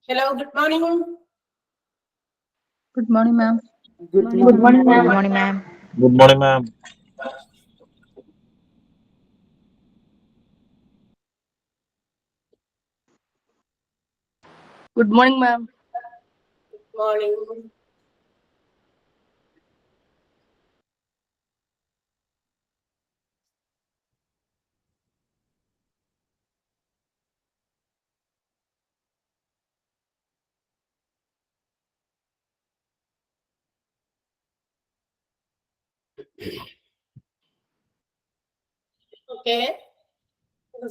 Hello, good morning. Good morning, ma'am. Good morning, ma'am. Good morning, ma'am. Good morning, ma'am. Good morning, ma'am. Good morning. Okay.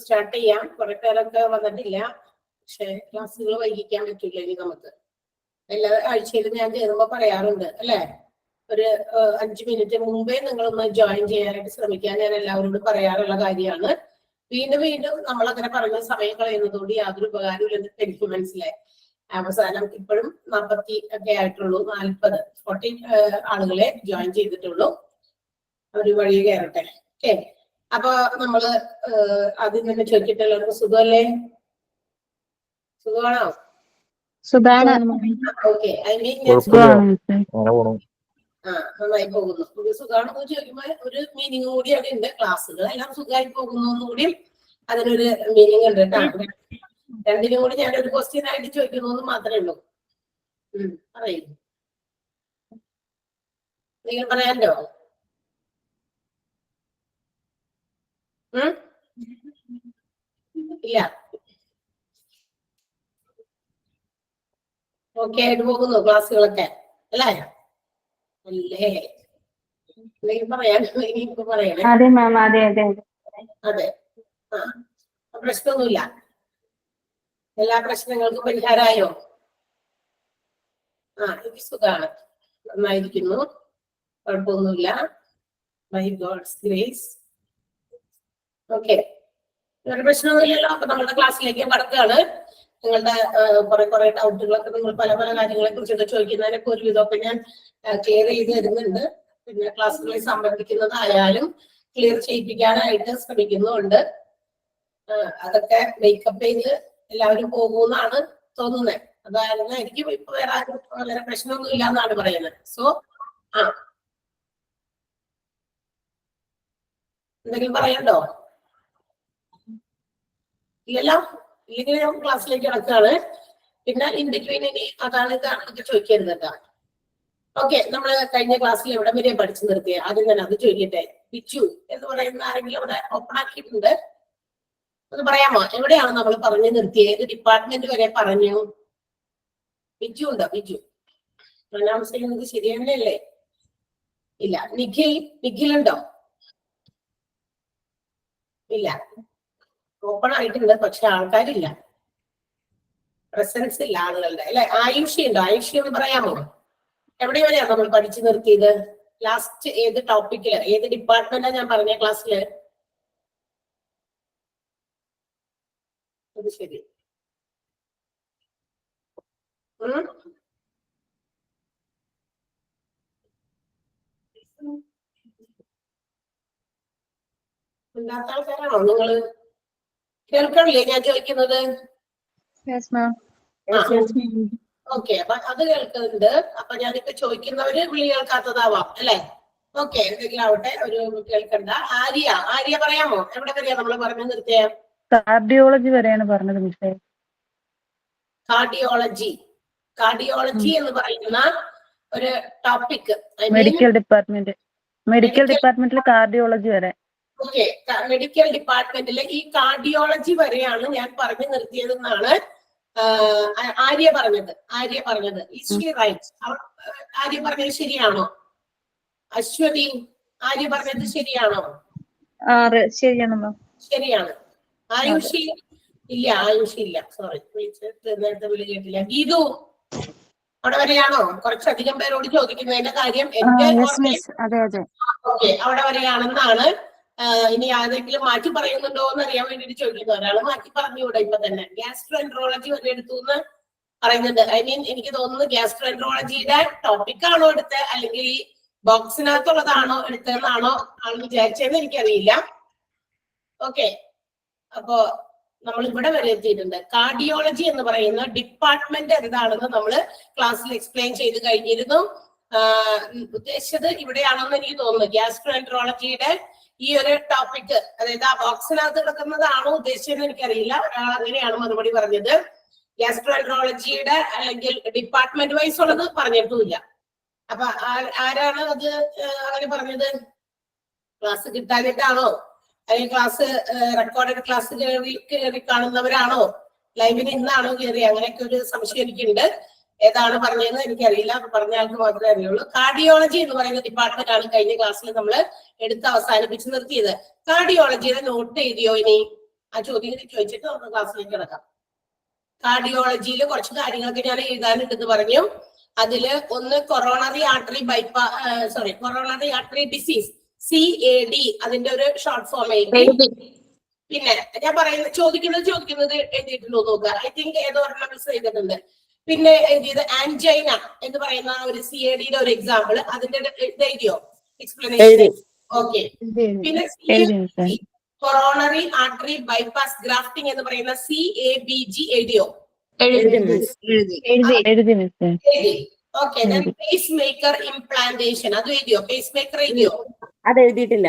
Start ചെയ്യാം. കുറെ പേരൊക്കെ വന്നിട്ടില്ല. പക്ഷെ ക്ലാസ്സുകൾ വൈകിക്കാൻ പറ്റില്ല ഇനി നമുക്ക്. എല്ലാ ആഴ്ചയിലും ഞാൻ കയറുമ്പോ പറയാറുണ്ട് അല്ലെ, ഒരു 5 മിനിറ്റ് മുമ്പേ നിങ്ങളൊന്ന് ജോയിൻ ചെയ്യാനായിട്ട് ശ്രമിക്കാൻ ഞാൻ എല്ലാവരോടും പറയാറുള്ള കാര്യമാണ്. വീണ്ടും വീണ്ടും നമ്മൾ അങ്ങനെ പറഞ്ഞ സമയം കളയുന്നതോട് യാതൊരു ഉപകാരമില്ലെന്ന് എനിക്ക് മനസ്സിലായി. അവസാനം ഇപ്പോഴും 40 ഒക്കെ ആയിട്ടുള്ളൂ, 40 ആളുകളെ ജോയിൻ ചെയ്തിട്ടുള്ളൂ. ഒരു വഴി കയറട്ടെ. ഓക്കെ, അപ്പൊ നമ്മള് ആദ്യം തന്നെ ചോദിച്ചിട്ടുള്ളത് സുഖമല്ലേ? സുഖമാണോ? ഓക്കെ, ഐ മീൻ നന്നായി പോകുന്നു. ഒരു സുഖമാണെന്ന് ചോദിക്കുമ്പോ ഒരു മീനിങ് കൂടി അവിടെ ഉണ്ട്. ക്ലാസ്സുകൾ എല്ലാം സുഖമായി പോകുന്നു കൂടി അതിനൊരു മീനിങ് ഉണ്ട് കേട്ടോ. രണ്ടിനും കൂടി ഞാൻ ഒരു ക്വസ്റ്റ്യൻ ആയിട്ട് ചോദിക്കുന്നു മാത്രമേ ഉള്ളൂ. പറയൂ, നിങ്ങൾ പറയാനോ? ഇല്ല, ഓക്കെ ആയിട്ട് പോകുന്നു ക്ലാസ്സുകളൊക്കെ അല്ലേ? അല്ലേ, എന്തെങ്കിലും പറയാനോ? അതെ മാം, അതെ അതെ അതെ. പ്രശ്നമൊന്നുമില്ല. എല്ലാ പ്രശ്നങ്ങൾക്കും പരിഹാരമായോ? എനിക്ക് സുഖമാണ്, നന്നായിരിക്കുന്നു, കുഴപ്പമൊന്നുമില്ല. By God's grace. ഓക്കെ, ഒരു പ്രശ്നമൊന്നുമില്ലല്ലോ. അപ്പൊ നമ്മുടെ ക്ലാസ്സിലേക്ക് കടക്കുകയാണ്. നിങ്ങളുടെ കുറെ ഡൗട്ടുകളൊക്കെ നിങ്ങൾ പല കാര്യങ്ങളെ കുറിച്ചൊക്കെ ചോദിക്കുന്നതിനൊക്കെ ഒരുവിധമൊക്കെ ഞാൻ ക്ലിയർ ചെയ്ത് തരുന്നുണ്ട്. പിന്നെ ക്ലാസ്സുകളിൽ സംബന്ധിക്കുന്നതായാലും ക്ലിയർ ചെയ്യിപ്പിക്കാനായിട്ട് ശ്രമിക്കുന്നുണ്ട്. അതൊക്കെ മേക്കപ്പ് ചെയ്ത് എല്ലാവരും പോകുമെന്നാണ് തോന്നുന്നത്. അതായിരുന്നു എനിക്ക് ഇപ്പൊ വേറെ ആരും വളരെ പ്രശ്നമൊന്നും ഇല്ല എന്നാണ് പറയുന്നത്. സോ എന്തെങ്കിലും പറയണ്ടോ? ഇല്ലല്ലോ, ഇല്ലെങ്കിൽ ഞാൻ ക്ലാസ്സിലേക്ക് കിടക്കുകയാണ്. പിന്നെ ഇൻ ബിറ്റ്വീൻ ഇനി അതാണ് ഇതാണെന്നൊക്കെ ചോദിക്കരുത് കേട്ടോ. ഓക്കെ, നമ്മൾ കഴിഞ്ഞ ക്ലാസ്സിൽ എവിടെ വരെ പഠിച്ചു നിർത്തിയ ആദ്യം തന്നെ അത് ചോദിക്കട്ടെ. പിച്ചു എന്ന് പറയുന്ന ആരെങ്കിലും അവിടെ ഓപ്പൺ ആക്കിയിട്ടുണ്ട്? അത് പറയാമോ? എവിടെയാണ് നമ്മൾ പറഞ്ഞു നിർത്തിയത്? ഏത് ഡിപ്പാർട്ട്മെന്റ് വരെ പറഞ്ഞു? പിച്ചു ഉണ്ടോ? പിച്ചു പ്രൊനൗൺസ് ചെയ്യുന്നത് ശരിയല്ലേ? ഇല്ല. നിഖിൽ ഉണ്ടോ? ഇല്ല, ഓപ്പൺ ആയിട്ടുണ്ട് പക്ഷെ ആൾക്കാരില്ല, പ്രസൻസ് ഇല്ല ആളുകളുടെ അല്ലെ. ആയുഷി ഉണ്ടോ? ആയുഷി ഒന്ന് പറയാമോ? എവിടെ വരെയാണ് നമ്മൾ പഠിച്ചു നിർത്തിയത്? ലാസ്റ്റ് ഏത് ടോപ്പിക്കില്, ഏത് ഡിപ്പാർട്ട്മെന്റാ ഞാൻ പറഞ്ഞ ക്ലാസ്സില്? അത് ശരി. ഇല്ലാത്ത ആൾക്കാരാണോ നിങ്ങള്? കേൾക്കണില്ലേ ഞാൻ ചോദിക്കുന്നത്? ഓക്കെ, അപ്പൊ അത് കേൾക്കുന്നുണ്ട്. അപ്പൊ ഞാനിപ്പോ ചോദിക്കുന്നവര് വിളി കേൾക്കാത്തതാവാം അല്ലെ? ഓക്കെ, എന്തെങ്കിലും ആവട്ടെ, ഒരു കേൾക്കണ്ട. ആര്യ പറയാമോ എവിടെ വരെയാ നമ്മൾ പറഞ്ഞു നിർത്തിയ? കാർഡിയോളജി വരെയാണ് പറഞ്ഞത് മിസ്സേ. കാർഡിയോളജി എന്ന് പറയുന്ന ഒരു ടോപ്പിക്, മെഡിക്കൽ ഡിപ്പാർട്ട്മെന്റിൽ കാർഡിയോളജി വരെ. ഓക്കെ, മെഡിക്കൽ ഡിപ്പാർട്ട്മെന്റിലെ ഈ കാർഡിയോളജി വരെയാണ് ഞാൻ പറഞ്ഞു നിർത്തിയതെന്നാണ് ആര്യ പറഞ്ഞത്. Is she right? ആര്യ പറഞ്ഞത് ശരിയാണോ? അശ്വതി, ആര്യ പറഞ്ഞത് ശരിയാണോ? ശരിയാണ്. ആയുഷി ഇല്ല, സോറി, നേരത്തെ വിളി കേട്ടില്ല. ഗീതു അവിടെ വരെയാണോ? കുറച്ചധികം പേരോട് ചോദിക്കുന്നതിന്റെ കാര്യം എന്റെ ഓക്കെ അവിടെ വരെയാണെന്നാണ്. ഇനി ആരെങ്കിലും മാറ്റി പറയുന്നുണ്ടോ എന്ന് അറിയാൻ വേണ്ടിട്ട് ചോദിക്കുന്നു. ഒരാൾ മാറ്റി പറഞ്ഞുകൂടെ ഇപ്പൊ തന്നെ? ഗ്യാസ്ട്രോഎൻട്രോളജി വരെ എടുത്തു എന്ന് പറയുന്നുണ്ട്. ഐ മീൻ എനിക്ക് തോന്നുന്നു ഗ്യാസ്ട്രോഎൻട്രോളജിയുടെ ടോപ്പിക് ആണോ എടുത്തത്, അല്ലെങ്കിൽ ഈ ബോക്സിനകത്തുള്ളതാണോ എടുത്തതെന്നാണോ ആൾ വിചാരിച്ചതെന്ന് എനിക്കറിയില്ല. ഓക്കെ, അപ്പോ നമ്മൾ ഇവിടെ വരെ എത്തിയിട്ടുണ്ട്. കാർഡിയോളജി എന്ന് പറയുന്ന ഡിപ്പാർട്ട്മെന്റ് എന്താണെന്ന് നമ്മൾ ക്ലാസ്സിൽ എക്സ്പ്ലെയിൻ ചെയ്ത് കഴിഞ്ഞിരുന്നു. ഉദ്ദേശിച്ചത് ഇവിടെയാണെന്ന് എനിക്ക് തോന്നുന്നു. ഗ്യാസ്ട്രോഎൻട്രോളജിയുടെ ഈ ഒരു ടോപ്പിക്, അതായത് ആ ബോക്സിനകത്ത് കിടക്കുന്നതാണോ ഉദ്ദേശിച്ചതെന്ന് എനിക്കറിയില്ല. ഒരാൾ അങ്ങനെയാണ് മറുപടി പറഞ്ഞത്. ഗ്യാസ്ട്രോഎൻട്രോളജിയുടെ അല്ലെങ്കിൽ ഡിപ്പാർട്ട്മെന്റ് വൈസ് ഉള്ളത് പറഞ്ഞിട്ടുമില്ല. അപ്പൊ ആരാണ് അത് അങ്ങനെ പറഞ്ഞത്? ക്ലാസ് കിട്ടാനിട്ടാണോ, അല്ലെങ്കിൽ ക്ലാസ് റെക്കോർഡഡ് ക്ലാസ് കയറി കാണുന്നവരാണോ, ലൈവിന് ഇന്നാണോ കയറി? അങ്ങനെയൊക്കെ ഒരു സംശയം എനിക്കുണ്ട്. ഏതാണ് പറഞ്ഞതെന്ന് എനിക്കറിയില്ല. അത് പറഞ്ഞ ആൾക്ക് മാത്രമേ അറിയുള്ളൂ. കാർഡിയോളജി എന്ന് പറയുന്ന ഡിപ്പാർട്ട്മെന്റ് ആണ് കഴിഞ്ഞ ക്ലാസ്സിൽ നമ്മൾ എടുത്ത് അവസാനിപ്പിച്ച് നിർത്തിയത്. കാർഡിയോളജിയുടെ നോട്ട് എഴുതിയോ? ഇനി ആ ചോദ്യം ചോദിച്ചിട്ട് നമുക്ക് ക്ലാസ്സിലേക്ക് കിടക്കാം. കാർഡിയോളജിയിൽ കുറച്ച് കാര്യങ്ങളൊക്കെ ഞാൻ എഴുതാനുണ്ടെന്ന് പറഞ്ഞു. അതില് ഒന്ന് coronary artery coronary artery disease, CAD, അതിന്റെ ഒരു ഷോർട്ട് ഫോം എഴുതി. പിന്നെ ഞാൻ ചോദിക്കുന്നത് എഴുതിയിട്ടുണ്ടോ നോക്കുക. ഐ തിങ്ക് ഏതോ ഒരെണ്ണം മിസ് ചെയ്തിട്ടുണ്ട്. പിന്നെ എഴുതിയത് ആൻജൈന എന്ന് പറയുന്ന ഒരു CADയുടെ ഒരു എക്സാമ്പിൾ, അതിന്റെ എഴുതിയോ? എക്സ്പ്ലനേഷൻ. ഓക്കെ. പിന്നെ കൊറോണറി ആർട്ടറി ബൈപ്പാസ് ഗ്രാഫ്റ്റിംഗ് എന്ന് പറയുന്ന CABG എഴുതിയോ? ഓക്കെ. പേസ് മേക്കർ ഇംപ്ലാന്റേഷൻ അത് എഴുതിയോ? പേസ് മേക്കർ എഴുതിയോ? അത് എഴുതിയിട്ടില്ല.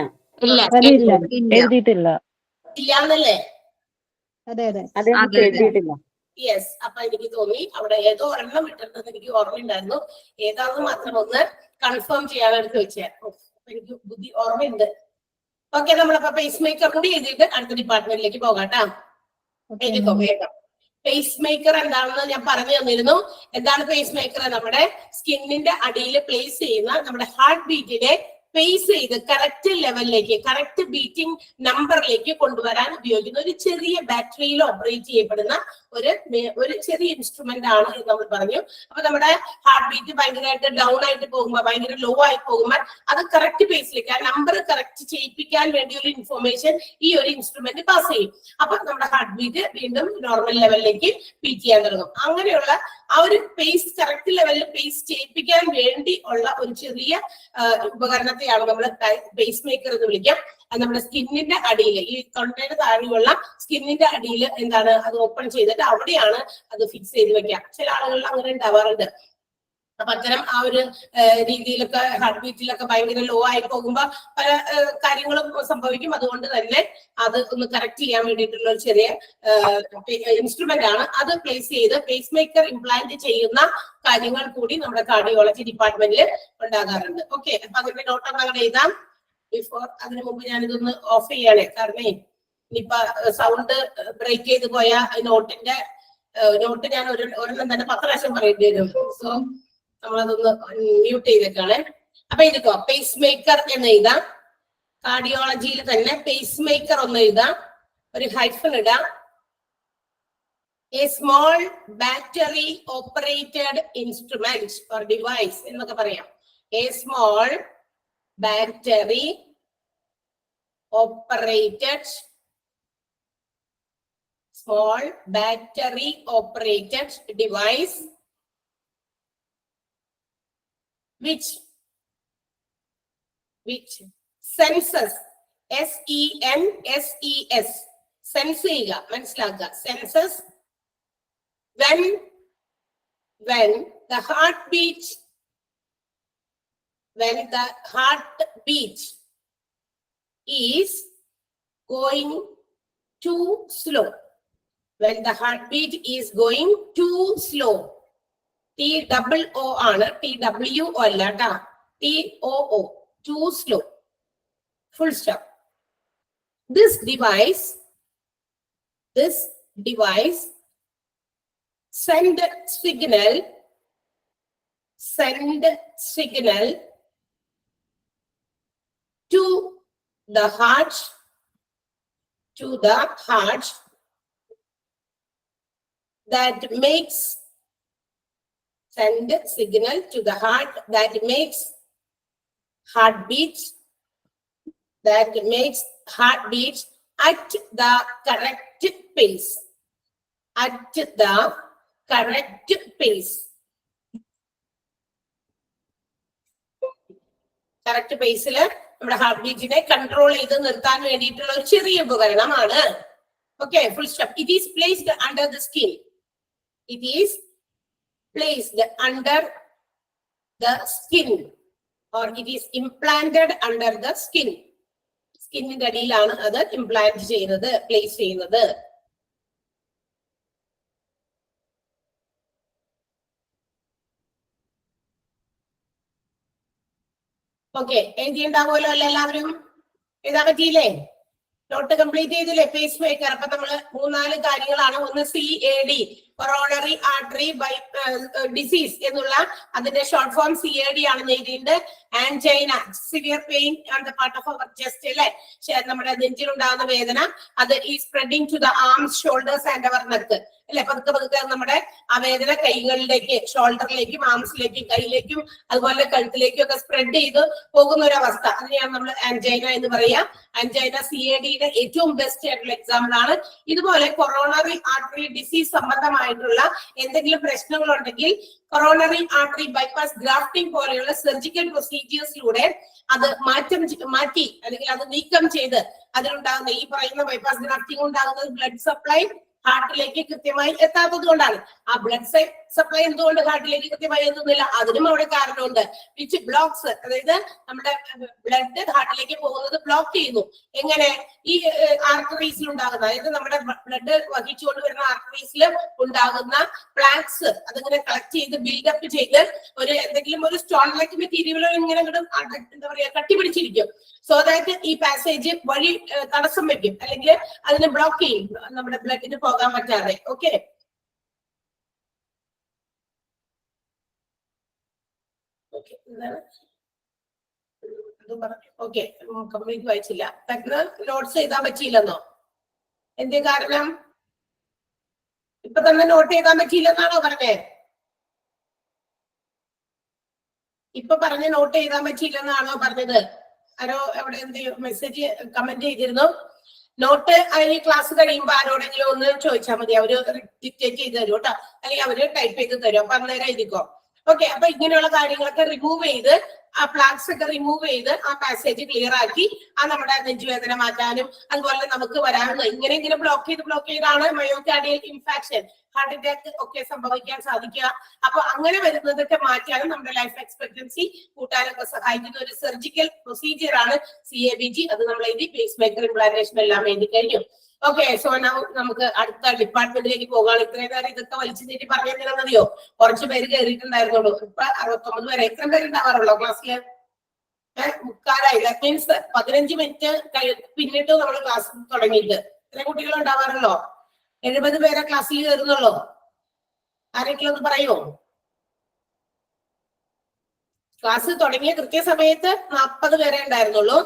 ഇല്ലാന്നല്ലേ? എഴുതിയിട്ടില്ല. യെസ്. അപ്പൊ എനിക്ക് തോന്നി അവിടെ ഏതോ ഒരെണ്ണം ഇട്ടിട്ടുണ്ടെന്ന് എനിക്ക് ഓർമ്മയുണ്ടായിരുന്നു. ഏതാണെന്ന് മാത്രം ഒന്ന് കൺഫേം ചെയ്യാനാണ് ചോദിച്ചത്. എനിക്ക് ബുദ്ധി ഓർമ്മയുണ്ട്. ഓക്കെ, നമ്മളപ്പോ പേസ് മേക്കർ കൂടി എഴുതിയിട്ട് അടുത്ത ഡിപ്പാർട്ട്മെന്റിലേക്ക് പോകാട്ടോ. വേഗം. പേസ് മേക്കർ എന്താണെന്ന് ഞാൻ പറഞ്ഞു തന്നിരുന്നു. എന്താണ് പേസ് മേക്കർ? നമ്മുടെ സ്കിന്നിന്റെ അടിയിൽ പ്ലേസ് ചെയ്യുന്ന നമ്മുടെ ഹാർട്ട് ബീറ്റിനെ പേസ് ചെയ്ത് കറക്റ്റ് ലെവലിലേക്ക്, കറക്റ്റ് ബീറ്റിംഗ് നമ്പറിലേക്ക് കൊണ്ടുവരാൻ ഉപയോഗിക്കുന്ന ഒരു ചെറിയ ബാറ്ററിയിൽ ഓപ്പറേറ്റ് ചെയ്യപ്പെടുന്ന ഒരു ചെറിയ ഇൻസ്ട്രുമെന്റ് ആണ് എന്ന് നമ്മൾ പറഞ്ഞു. അപ്പൊ നമ്മുടെ ഹാർട്ട് ബീറ്റ് ഭയങ്കരമായിട്ട് ഡൗൺ ആയിട്ട് പോകുമ്പോൾ, ഭയങ്കര ലോ ആയി പോകുമ്പോൾ അത് കറക്റ്റ് പേസിലേക്ക്, ആ നമ്പർ കറക്റ്റ് ചെയ്യിപ്പിക്കാൻ വേണ്ടി ഒരു ഇൻഫോർമേഷൻ ഈ ഒരു ഇൻസ്ട്രുമെന്റ് പാസ് ചെയ്യും. അപ്പൊ നമ്മുടെ ഹാർട്ട് ബീറ്റ് വീണ്ടും നോർമൽ ലെവലിലേക്ക് ബീറ്റ് ചെയ്യാൻ തുടങ്ങും. അങ്ങനെയുള്ള ആ ഒരു പേസ് കറക്റ്റ് ലെവലിൽ പേസ് ചെയ്യിപ്പിക്കാൻ വേണ്ടി ഉള്ള ഒരു ചെറിയ ഉപകരണത്തെയാണ് നമ്മൾ പേസ് മേക്കർ എന്ന് വിളിക്കാം. അത് നമ്മുടെ സ്കിന്നിന്റെ അടിയിൽ, ഈ തൊണ്ടയുടെ താഴെയുള്ള സ്കിന്നിന്റെ അടിയിൽ എന്താണ് അത് ഓപ്പൺ ചെയ്തിട്ട് അവിടെയാണ് അത് ഫിക്സ് ചെയ്ത് വെക്കുക. ചില ആളുകളിൽ അങ്ങനെ ഉണ്ടാവാറുണ്ട്. അപ്പൊ അത്തരം ആ ഒരു രീതിയിലൊക്കെ ഹാർട്ട് ബീറ്റിലൊക്കെ ഭയങ്കര ലോ ആയി പോകുമ്പോ പല കാര്യങ്ങളും സംഭവിക്കും. അതുകൊണ്ട് തന്നെ അത് ഒന്ന് കറക്റ്റ് ചെയ്യാൻ വേണ്ടിയിട്ടുള്ള ഒരു ചെറിയ ഇൻസ്ട്രുമെന്റ് ആണ്. അത് പ്ലേസ് ചെയ്ത് പേസ് മേക്കർ ഇംപ്ലാന്റ് ചെയ്യുന്ന കാര്യങ്ങൾ കൂടി നമ്മുടെ കാർഡിയോളജി ഡിപ്പാർട്ട്മെന്റിൽ ഉണ്ടാകാറുണ്ട്. ഓക്കെ, അപ്പൊ അതിന്റെ നോട്ട് അങ്ങനെ എഴുതാം. അതിനു മുമ്പ് ഞാനിതൊന്ന് ഓഫ് ചെയ്യണേ, കാരണം ഇനിയിപ്പൊ സൗണ്ട് ബ്രേക്ക് ചെയ്ത് പോയ നോട്ട് ഞാൻ ഒരെണ്ണം തന്നെ 10 പ്രാവശ്യം പറയേണ്ടി വരും. സോ നമ്മളതൊന്ന് മ്യൂട്ട് ചെയ്തേക്കാണ്. അപ്പൊ എഴുതിക്കോ, പേസ് മേക്കർ എന്ന് എഴുതാം. കാർഡിയോളജിയിൽ തന്നെ പേസ് മേക്കർ ഒന്ന് എഴുതാം, ഒരു ഹൈഫൺ ഇടാം. A small battery operated instrument or device എന്നൊക്കെ പറയാം. A small battery operated device which senses, SENSES, sense ചെയ്യുക, മനസ്സിലാക്കുക. senses when the heartbeat is going too slow. When the heartbeat is going too slow. TOO ആണ്, TWO അല്ല ട്ടാ. TOO, too slow. Full stop. This device send signal to the heart that makes heartbeat at the correct pace. Correct പേസിൽ നമ്മുടെ heart ബീറ്റിനെ control ചെയ്ത് നിർത്താൻ വേണ്ടിയിട്ടുള്ള ഒരു ചെറിയ ഉപകരണമാണ്. Okay, full stop. It is placed under the skin. It is placed under the skin or it is implanted under the skin. സ്കിന്നിന്റെ അടിയിലാണ് അത് ഇംപ്ലാന്റ് ചെയ്യുന്നത്, പ്ലേസ് ചെയ്യുന്നത്. ഓക്കെ, എഴുതിയുണ്ടാവുമല്ലോ അല്ലെ എല്ലാവരും? എഴുതാൻ പറ്റിയില്ലേ? നോട്ട് കംപ്ലീറ്റ് ചെയ്തില്ലേ? Pace maker. അപ്പൊ നമ്മള് 3-4 കാര്യങ്ങളാണ്. ഒന്ന് CAD, കൊറോണറി ആർട്ടറി ഡിസീസ് എന്നുള്ള അതിന്റെ ഷോർട്ട് ഫോം CAD ആണെന്ന് എഴുതിയിട്ടുണ്ട്. Angina, severe pain on the part of our chest അല്ലെ, നമ്മുടെ നെഞ്ചിലുണ്ടാകുന്ന വേദന. അത് ഈ spreading to the arms, shoulders and our neck അല്ലെ. പതുക്കെ പതുക്കെ നമ്മുടെ ആ വേദന കൈകളിലേക്ക്, ഷോൾഡറിലേക്കും ആംസിലേക്കും കൈയിലേക്കും അതുപോലെ കഴുത്തിലേക്കും ഒക്കെ സ്പ്രെഡ് ചെയ്ത് പോകുന്ന ഒരു അവസ്ഥ, അതിനെയാണ് നമ്മൾ ആൻജൈന എന്ന് പറയാ. ആൻജൈന CADയുടെ ഏറ്റവും ബെസ്റ്റ് ആയിട്ടുള്ള എക്സാമ്പിൾ ആണ്. ഇതുപോലെ കൊറോണറി ആർട്ടറി ഡിസീസ് സംബന്ധമായിട്ടുള്ള എന്തെങ്കിലും പ്രശ്നങ്ങൾ ഉണ്ടെങ്കിൽ കൊറോണറി ആർട്ടറി ബൈപ്പാസ് ഗ്രാഫ്റ്റിംഗ് പോലെയുള്ള സർജിക്കൽ പ്രൊസീജിയേഴ്സിലൂടെ അത് മാറ്റി അല്ലെങ്കിൽ അത് നീക്കം ചെയ്ത് അതിലുണ്ടാകുന്ന ഈ പറയുന്ന ബൈപ്പാസ് ഗ്രാഫ്റ്റിംഗ് ഉണ്ടാകുന്നത് ബ്ലഡ് സപ്ലൈ ഹാർട്ടിലേക്ക് കൃത്യമായി എത്താത്തത് കൊണ്ടാണ്. ആ ബ്ലഡ് സപ്ലൈ എന്തുകൊണ്ട് ഹാർട്ടിലേക്ക് കൃത്യമായി എത്തുന്നില്ല? അതിനും അവിടെ കാരണമുണ്ട്. വിച്ച് ബ്ലോക്സ്, അതായത് നമ്മുടെ ബ്ലഡ് ഹാർട്ടിലേക്ക് പോകുന്നത് ബ്ലോക്ക് ചെയ്യുന്നു. എങ്ങനെ? ഈ ആർട്ടറീസിൽ ഉണ്ടാകുന്ന, അതായത് നമ്മുടെ ബ്ലഡ് വഹിച്ചുകൊണ്ട് വരുന്ന ആർട്ടറീസിൽ ഉണ്ടാകുന്ന പ്ലാക്സ് അതിങ്ങനെ കളക്ട് ചെയ്ത് ബിൽഡപ്പ് ചെയ്ത് എന്തെങ്കിലും ഒരു സ്റ്റോൺ ലൈക്ക് മെറ്റീരിയലോ ഇങ്ങനെ എന്താ പറയാ കട്ടിപിടിച്ചിരിക്കും. സോ ദാറ്റ് ഈ പാസേജ് വഴി തടസ്സം വെക്കും, അല്ലെങ്കിൽ അതിനെ ബ്ലോക്ക് ചെയ്യും, നമ്മുടെ ബ്ലഡിന് പോകാൻ പറ്റാതെ. ഓക്കെ, ഓക്കെ, കംപ്ലീറ്റ് വായിച്ചില്ല. പെട്ടെന്ന് നോട്ട്സ് എഴുതാൻ പറ്റിയില്ലെന്നോ? എന്തേ കാരണം? ഇപ്പൊ തന്നെ നോട്ട് എഴുതാൻ പറ്റിയില്ലെന്നാണോ പറഞ്ഞേ? ഇപ്പൊ പറഞ്ഞ നോട്ട് എഴുതാൻ പറ്റിയില്ലെന്നാണോ പറഞ്ഞത്? ആരോ എവിടെ എന്ത് മെസ്സേജ് കമന്റ് ചെയ്തിരുന്നു? നോട്ട് അതിന് ക്ലാസ് കഴിയുമ്പോ ആരോടെങ്കിലും ഒന്ന് ചോദിച്ചാൽ മതി, അവര് ഡിക്റ്റേറ്റ് ചെയ്ത് തരും കേട്ടോ, അല്ലെങ്കിൽ അവര് ടൈപ്പ് ചെയ്ത് തരും. അപ്പൊ അന്നേരം എഴുതിക്കോ. ഓക്കെ, അപ്പൊ ഇങ്ങനെയുള്ള കാര്യങ്ങളൊക്കെ റിമൂവ് ചെയ്ത്, ആ പ്ലാക്സ് ഒക്കെ റിമൂവ് ചെയ്ത് ആ പാസേജ് ക്ലിയർ ആക്കി ആ നമ്മുടെ നെഞ്ചുവേദന മാറ്റാനും അതുപോലെ നമുക്ക് വരാവുന്ന ഇങ്ങനെ ബ്ലോക്ക് ചെയ്താണ് മയോകാർഡിയൽ ഇൻഫാക്ഷൻ, ഹാർട്ട് അറ്റാക്ക് ഒക്കെ സംഭവിക്കാൻ സാധിക്കുക. അപ്പൊ അങ്ങനെ വരുന്നതൊക്കെ മാറ്റാനും നമ്മുടെ ലൈഫ് എക്സ്പെക്ടൻസി കൂട്ടാനൊക്കെ സഹായിക്കുന്ന ഒരു സർജിക്കൽ പ്രൊസീജിയർ ആണ് CABG. അത് നമ്മൾ എഴുതി, പേസ് മേക്കർ ഇംപ്ലാന്റേഷൻ എല്ലാം എഴുതി കഴിഞ്ഞു. ഓക്കെ, സോ നമുക്ക് അടുത്ത ഡിപ്പാർട്ട്മെന്റിലേക്ക് പോകാൻ. ഇത്രയും നേരം ഇതൊക്കെ വലിച്ചു നീട്ടി പറഞ്ഞിരുന്നോ? കുറച്ച് പേര് കയറിയിട്ടുണ്ടായിരുന്നുള്ളൂ. ഇപ്പൊ 69 പേര്. എത്ര പേരുണ്ടാവാറുള്ളൂ ക്ലാസ്സില്? മുക്കാലായി. ദാറ്റ് മീൻസ് 15 മിനിറ്റ് പിന്നിട്ട് നമ്മൾ ക്ലാസ് തുടങ്ങിയിട്ട്. ഇത്ര കുട്ടികൾ ഉണ്ടാവാറുള്ളോ? 70 പേരെ ക്ലാസ്സിൽ കയറുന്നുള്ളൂ. ആരെങ്കിലും ഒന്ന് പറയുമോ? ക്ലാസ് തുടങ്ങിയ കൃത്യസമയത്ത് 40 പേരെ ഉണ്ടായിരുന്നുള്ളൂ.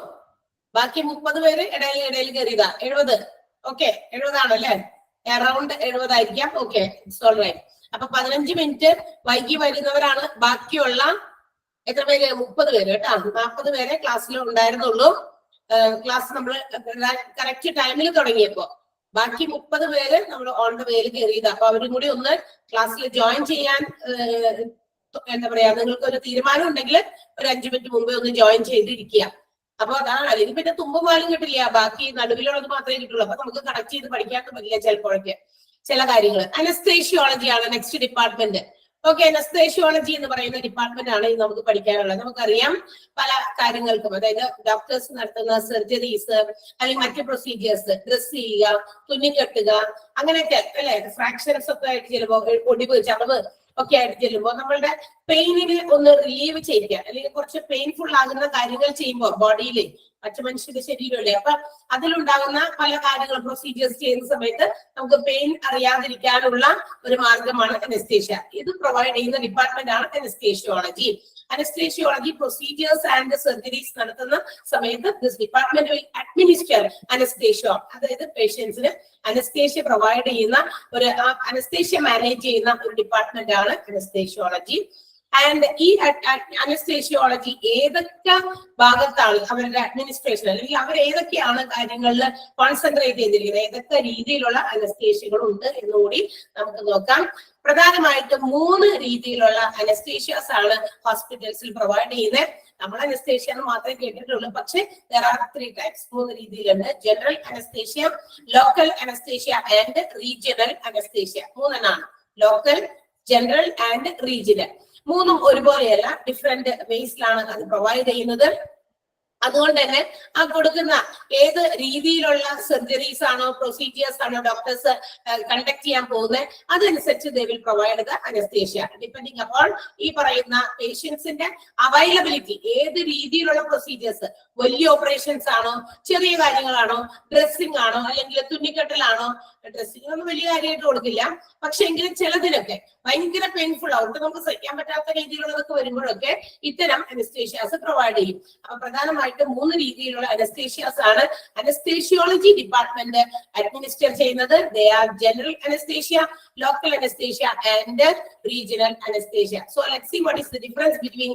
ബാക്കി 30 പേര് ഇടയിൽ കയറിയതാ. 70. ഓക്കെ, 70 ആണല്ലേ? അറൗണ്ട് 70 ആയിരിക്കാം. Okay, it's all right. അപ്പൊ 15 മിനിറ്റ് വൈകി വരുന്നവരാണ് ബാക്കിയുള്ള എത്ര പേര്? 30 പേര് കേട്ടോ. 40 പേരെ ക്ലാസ്സിൽ ഉണ്ടായിരുന്നുള്ളൂ. ക്ലാസ് നമ്മൾ കറക്റ്റ് ടൈമിൽ തുടങ്ങിയപ്പോ ബാക്കി 30 പേര് നമ്മൾ ഓൺ ദ വേയിൽ കയറിയത്. അപ്പൊ അവരും കൂടി ഒന്ന് ക്ലാസ്സിൽ ജോയിൻ ചെയ്യാൻ എന്താ പറയാ, നിങ്ങൾക്ക് ഒരു തീരുമാനം ഉണ്ടെങ്കിൽ ഒരു 5 മിനിറ്റ് മുമ്പേ ഒന്ന് ജോയിൻ ചെയ്തിരിക്കുക. അപ്പൊ അതാണ്. അല്ലെങ്കിൽ പിന്നെ തുമ്പും പാലും കിട്ടില്ല, ബാക്കി നടുവിലുള്ളത് മാത്രമേ കിട്ടുള്ളൂ. അപ്പൊ നമുക്ക് കണക്ട് ചെയ്ത് പഠിക്കാൻ പറ്റില്ല ചിലപ്പോഴൊക്കെ ചില കാര്യങ്ങൾ. അനസ്തേഷ്യോളജി ആണ് നെക്സ്റ്റ് ഡിപ്പാർട്ട്മെന്റ്. ഓക്കെ, അനസ്തേഷ്യോളജി എന്ന് പറയുന്ന ഡിപ്പാർട്ട്മെന്റ് ആണ് നമുക്ക് പഠിക്കാനുള്ളത്. നമുക്കറിയാം പല കാര്യങ്ങൾക്കും, അതായത് ഡോക്ടേഴ്സ് നടത്തുന്ന സർജറീസ് അല്ലെങ്കിൽ മറ്റു പ്രൊസീജിയേഴ്സ്, ഡ്രസ് ചെയ്യുക, തുന്നിക്കെട്ടുക, അങ്ങനെയൊക്കെ അല്ലെ, ഫ്രാക്ചർസ് ഒക്കെ ആയിട്ട് ചിലപ്പോ ഒടിവ്, ചതവ് ഒക്കെ ആയിട്ട് ചെല്ലുമ്പോൾ നമ്മളുടെ പെയിനിനെ ഒന്ന് റിലീവ് ചെയ്യുക, അല്ലെങ്കിൽ കുറച്ച് പെയിൻഫുൾ ആകുന്ന കാര്യങ്ങൾ ചെയ്യുമ്പോൾ ബോഡിയിൽ, മറ്റു മനുഷ്യന്റെ ശരീരമല്ലേ, അപ്പൊ അതിലുണ്ടാകുന്ന പല കാര്യങ്ങളും പ്രൊസീജിയേഴ്സ് ചെയ്യുന്ന സമയത്ത് നമുക്ക് പെയിൻ അറിയാതിരിക്കാനുള്ള ഒരു മാർഗമാണ് അനസ്തേഷ്യ. ഇത് പ്രൊവൈഡ് ചെയ്യുന്ന ഡിപ്പാർട്ട്മെന്റ് ആണ് anaesthesiology. Anaesthesiology procedures and surgeries നടത്തുന്ന സമയത്ത് this department will administer anaesthesia, അതായത് പേഷ്യൻസിന് അനസ്തേഷ്യ പ്രൊവൈഡ് ചെയ്യുന്ന ഒരു അനസ്തേഷ്യ മാനേജ് ചെയ്യുന്ന ഒരു ഡിപ്പാർട്ട്മെന്റ് ആണ് അനസ്തേഷ്യോളജി. ആൻഡ് ഈ അനസ്തേഷ്യോളജി ഏതൊക്കെ ഭാഗത്താണ് അവരുടെ അഡ്മിനിസ്ട്രേഷൻ, അല്ലെങ്കിൽ അവർ ഏതൊക്കെയാണ് കാര്യങ്ങളിൽ കോൺസെൻട്രേറ്റ് ചെയ്തിരിക്കുന്നത്, ഏതൊക്കെ രീതിയിലുള്ള അനസ്തേഷ്യകൾ ഉണ്ട് എന്നുകൂടി നമുക്ക് നോക്കാം. പ്രധാനമായിട്ടും 3 രീതിയിലുള്ള അനസ്തേഷ്യാസ് ആണ് ഹോസ്പിറ്റൽസിൽ പ്രൊവൈഡ് ചെയ്യുന്നത്. നമ്മൾ അനസ്തേഷ്യ എന്ന് മാത്രമേ കേട്ടിട്ടുള്ളൂ. പക്ഷെ there are 3 types, 3 രീതിയിലുണ്ട്. General anaesthesia, local anaesthesia and regional anaesthesia. 3 എണ്ണമാണ്. Local, general and regional. 3ഉം ഒരുപോലെയല്ല, ഡിഫറെന്റ് വേസിലാണ് അത് പ്രൊവൈഡ് ചെയ്യുന്നത്. അതുകൊണ്ട് തന്നെ ആ കൊടുക്കുന്ന ഏത് രീതിയിലുള്ള സർജറീസ് ആണോ പ്രൊസീജിയേഴ്സ് ആണോ ഡോക്ടേഴ്സ് കണ്ടക്ട് ചെയ്യാൻ പോകുന്നത് അതനുസരിച്ച് they will provide the anesthesia depending upon ഈ പറയുന്ന പേഷ്യൻസിന്റെ അവൈലബിലിറ്റി. ഏത് രീതിയിലുള്ള പ്രൊസീജിയേഴ്സ്, വലിയ ഓപ്പറേഷൻസ് ആണോ, ചെറിയ കാര്യങ്ങളാണോ, ഡ്രസ്സിംഗ് ആണോ, അല്ലെങ്കിൽ തുന്നിക്കെട്ടലാണോ. ഡ്രസ്സിംഗ് ഒന്നും വലിയ കാര്യമായിട്ട് കൊടുക്കില്ല, പക്ഷെ എങ്കിലും ചിലതിനൊക്കെ ഭയങ്കര പെയിൻഫുൾ ആവും, നമുക്ക് സഹിക്കാൻ പറ്റാത്ത രീതിയിലുള്ളതൊക്കെ വരുമ്പോഴൊക്കെ ഇത്തരം അനസ്തേഷ്യാസ് പ്രൊവൈഡ് ചെയ്യും. അപ്പൊ പ്രധാനമായിട്ടും 3 രീതിയിലുള്ള അനസ്തേഷ്യാസ് ആണ് അനസ്തേഷ്യോളജി ഡിപ്പാർട്ട്മെന്റ് അഡ്മിനിസ്റ്റർ ചെയ്യുന്നത്. They are general anaesthesia, local anaesthesia and regional anaesthesia. So let's see what is the difference between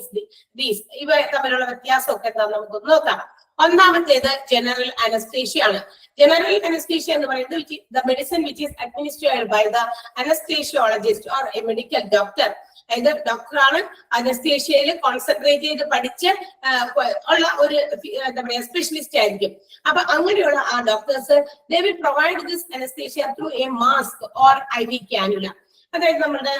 these. ഇവ തമ്മിലുള്ള വ്യത്യാസമൊക്കെ എന്താണെന്ന് നമുക്കൊന്ന് നോക്കാം. ഒന്നാമത്തേത് ജനറൽ അനസ്തേഷ്യ ആണ്. ജനറൽ അനസ്തേഷ്യ എന്ന് പറയുന്നത് the medicine which is administered by the anesthesiologist or a medical doctor. അതായത് ഡോക്ടറാണ് അനസ്തേഷ്യയിൽ കോൺസെൻട്രേറ്റ് ചെയ്ത് പഠിച്ച് ഉള്ള ഒരു എന്താ പറയാ സ്പെഷ്യലിസ്റ്റ് ആയിരിക്കും. അപ്പൊ അങ്ങനെയുള്ള ആ doctors they will provide this anesthesia through a mask or IV cannula. അതായത് നമ്മുടെ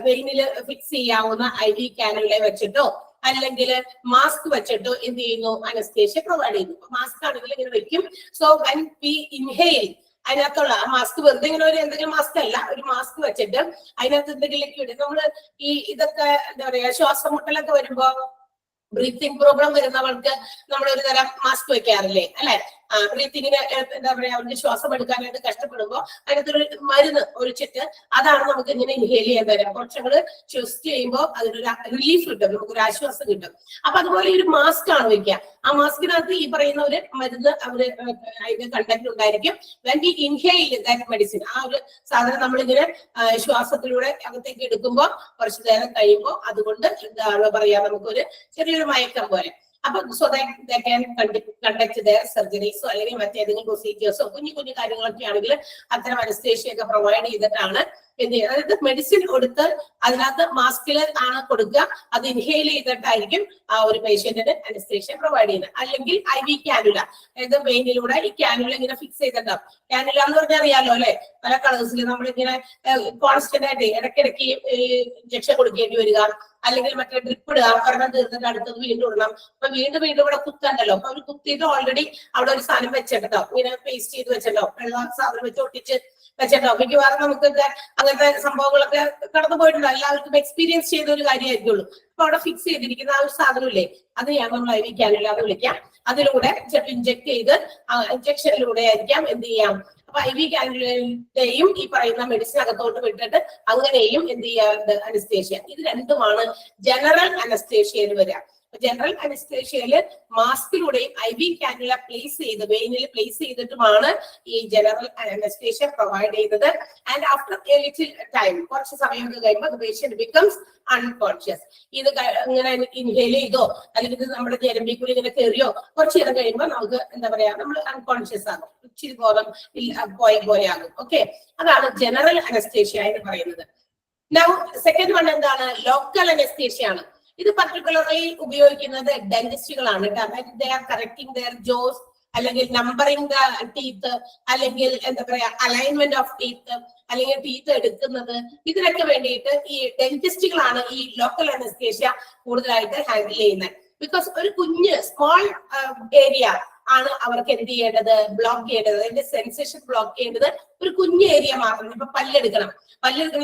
വെയിനിൽ ഫിക്സ് ചെയ്യാവുന്ന IV cannula വെച്ചിട്ടോ അല്ലെങ്കിൽ മാസ്ക് വെച്ചിട്ടോ എന്ത് ചെയ്യുന്നു, അനസ്തേഷ്യ പ്രൊവൈഡ് ചെയ്യുന്നു. മാസ്ക് ആണെങ്കിൽ ഇങ്ങനെ വെക്കും. സോ when we inhale, അതിനകത്തുള്ള മാസ്ക് വെറുതെ ഇങ്ങനെ ഒരു എന്തെങ്കിലും മാസ്ക് അല്ല, ഒരു മാസ്ക് വെച്ചിട്ട് അതിനകത്ത് എന്തെങ്കിലും ലിക്വിഡ്, നമ്മള് ഇതൊക്കെ എന്താ പറയാ ശ്വാസം മുട്ടലൊക്കെ വരുമ്പോ ബ്രീത്തിങ് പ്രോബ്ലം വരുന്നവർക്ക് നമ്മൾ ഒരു തരം മാസ്ക് വെക്കാറില്ലേ, അല്ലെ? ബ്രീത്തിങ്ങിന് എന്താ പറയാ അവർക്ക് ശ്വാസം എടുക്കാനായിട്ട് കഷ്ടപ്പെടുമ്പോ അതിനകത്തൊരു മരുന്ന് ഒഴിച്ചിട്ട് അതാണ് നമുക്ക് ഇങ്ങനെ ഇൻഹേൽ ചെയ്യാൻ തരാം. കുറച്ചുകൂടെ ശ്വസിച്ച് ചെയ്യുമ്പോൾ അതിനൊരു റിലീഫ് കിട്ടും, നമുക്കൊരു ആശ്വാസം കിട്ടും. അപ്പൊ അതുപോലെ ഒരു മാസ്ക് ആണ് വെക്കുക. ആ മാസ്കിനകത്ത് ഈ പറയുന്ന ഒരു മരുന്ന് അവര് അതിന്റെ കണ്ടന്റ് ഉണ്ടായിരിക്കും. when we inhale that medicine, ആ ഒരു സാധനം നമ്മളിങ്ങനെ ശ്വാസത്തിലൂടെ അകത്തേക്ക് എടുക്കുമ്പോൾ കുറച്ചു നേരം കഴിയുമ്പോൾ അതുകൊണ്ട് എന്താണ് പറയാ നമുക്കൊരു ചെറിയൊരു മയക്കം പോലെ. അപ്പൊ so they can conduct their surgeries അല്ലെങ്കിൽ മറ്റേതെങ്കിലും പ്രൊസീജിയേഴ്സോ കുഞ്ഞു കാര്യങ്ങളൊക്കെ ആണെങ്കിൽ അത്തരം അനസ്തേഷ്യ ഒക്കെ പ്രൊവൈഡ് ചെയ്തിട്ടാണ് എന്ത് ചെയ്യുക. അതായത് മെഡിസിൻ കൊടുത്ത് അതിനകത്ത് മാസ്കിൽ ആണ് കൊടുക്കുക, അത് ഇൻഹെയിൽ ചെയ്തിട്ടായിരിക്കും ആ ഒരു പേഷ്യന്റിന് അനസ്തേഷ്യ പ്രൊവൈഡ് ചെയ്യുന്നത്. അല്ലെങ്കിൽ IV കാനുല, അതായത് വെയിനിലൂടെ ഈ കാനുല ഇങ്ങനെ ഫിക്സ് ചെയ്തിട്ടുണ്ടാവും. കാനുല എന്ന് പറഞ്ഞാൽ അറിയാലോ അല്ലെ, പല കളേഴ്സിൽ നമ്മളിങ്ങനെ കോൺസ്റ്റന്റ് ആയിട്ട് ഇടയ്ക്കിടയ്ക്ക് ഇഞ്ചക്ഷൻ കൊടുക്കേണ്ടി വരിക, അല്ലെങ്കിൽ മറ്റേ ഡ്രിപ്പ് ഇടുക, ഒരെണ്ണം തീർന്നിട്ട് അടുത്തത് വീണ്ടും ഇടണം. അപ്പൊ വീണ്ടും ഇവിടെ കുത്തണ്ടല്ലോ, അപ്പൊ അവർ കുത്തിയിട്ട് ഓൾറെഡി അവിടെ ഒരു സാധനം വെച്ചിട്ടുണ്ടാവും, ഇങ്ങനെ പേസ്റ്റ് ചെയ്ത് വെച്ചിട്ടുണ്ടാവും, വെള്ളം സാധനം വെച്ച് ഒട്ടിച്ച് വെച്ചിട്ടുണ്ടാവും. മിക്കവാറും നമുക്ക് അങ്ങനത്തെ സംഭവങ്ങളൊക്കെ കടന്നു പോയിട്ടുണ്ട്, എല്ലാവർക്കും എക്സ്പീരിയൻസ് ചെയ്ത ഒരു കാര്യമായിരിക്കുള്ളൂ. അപ്പൊ അവിടെ ഫിക്സ് ചെയ്തിരിക്കുന്ന ആ ഒരു സാധനമില്ലേ, അത് ഞാൻ നമ്മൾ IV കാനുല എന്ന് വിളിക്കാം. അതിലൂടെ ഇഞ്ചക്ട് ചെയ്ത് ഇഞ്ചക്ഷനിലൂടെ ആയിരിക്കാം എന്ത് ചെയ്യാം. അപ്പൊ IV കാനുലയും ഈ പറയുന്ന മെഡിസിൻ അകത്തോട്ട് വിട്ടിട്ട് അങ്ങനെയും എന്ത് ചെയ്യാറുണ്ട് അനസ്തേഷ്യ. ഇത് രണ്ടുമാണ് ജനറൽ അനസ്തേഷ്യയിൽ വരിക. ജനറൽ അനസ്തേഷ്യയില് മാസ്കിലൂടെയും IV കാനുല പ്ലേസ് ചെയ്ത് വെയിനിൽ പ്ലേസ് ചെയ്തിട്ടുമാണ് ഈ ജനറൽ അനസ്തേഷ്യ പ്രൊവൈഡ് ചെയ്യുന്നത്. And after A little time, കുറച്ച് സമയമൊക്കെ കഴിയുമ്പോൾ പേഷ്യന്റ് ബിക്കംസ് അൺകോൺഷ്യസ്. ഇത് ഇങ്ങനെ ഇൻഹേൽ ചെയ്തോ അല്ലെങ്കിൽ ഇത് നമ്മുടെ ഞരമ്പിക്കുള്ളിൽ ഇങ്ങനെ കയറിയോ കുറച്ച് നേരം കഴിയുമ്പോൾ നമുക്ക് എന്താ പറയാ നമ്മൾ അൺകോൺഷ്യസ് ആകും, ഇച്ചിരി ബോധം പോയ പോലെ ആകും. ഓക്കെ, അതാണ് ജനറൽ അനസ്തേഷ്യ എന്ന് പറയുന്നത്. നൗ സെക്കൻഡ് വൺ എന്താണ്, ലോക്കൽ അനസ്തേഷ്യ ആണ്. ഇത് പർട്ടിക്കുലർലി ഉപയോഗിക്കുന്നത് ഡെന്റിസ്റ്റുകളാണ്. They are correcting their jaws, അല്ലെങ്കിൽ നമ്പറിംഗ് ദ ടീത്ത്, അല്ലെങ്കിൽ എന്താ പറയാ അലൈൻമെന്റ് ഓഫ് ടീത്ത്, അല്ലെങ്കിൽ ടീത്ത് എടുക്കുന്നത്, ഇതിനൊക്കെ വേണ്ടിയിട്ട് ഈ ഡെന്റിസ്റ്റുകളാണ് ഈ ലോക്കൽ അനസ്തേഷ്യ കൂടുതലായിട്ട് ഹാൻഡിൽ ചെയ്യുന്നത്. ബിക്കോസ് ഒരു കുഞ്ഞ് സ്മോൾ ഏരിയ ആണ് അവർക്ക് എന്ത് ചെയ്യേണ്ടത്, ബ്ലോക്ക് ചെയ്യേണ്ടത്. അതിന്റെ സെൻസേഷൻ ബ്ലോക്ക് ചെയ്യേണ്ടത് ഒരു കുഞ്ഞ് ഏരിയ മാത്രം. ഇപ്പൊ പല്ലെടുക്കണം,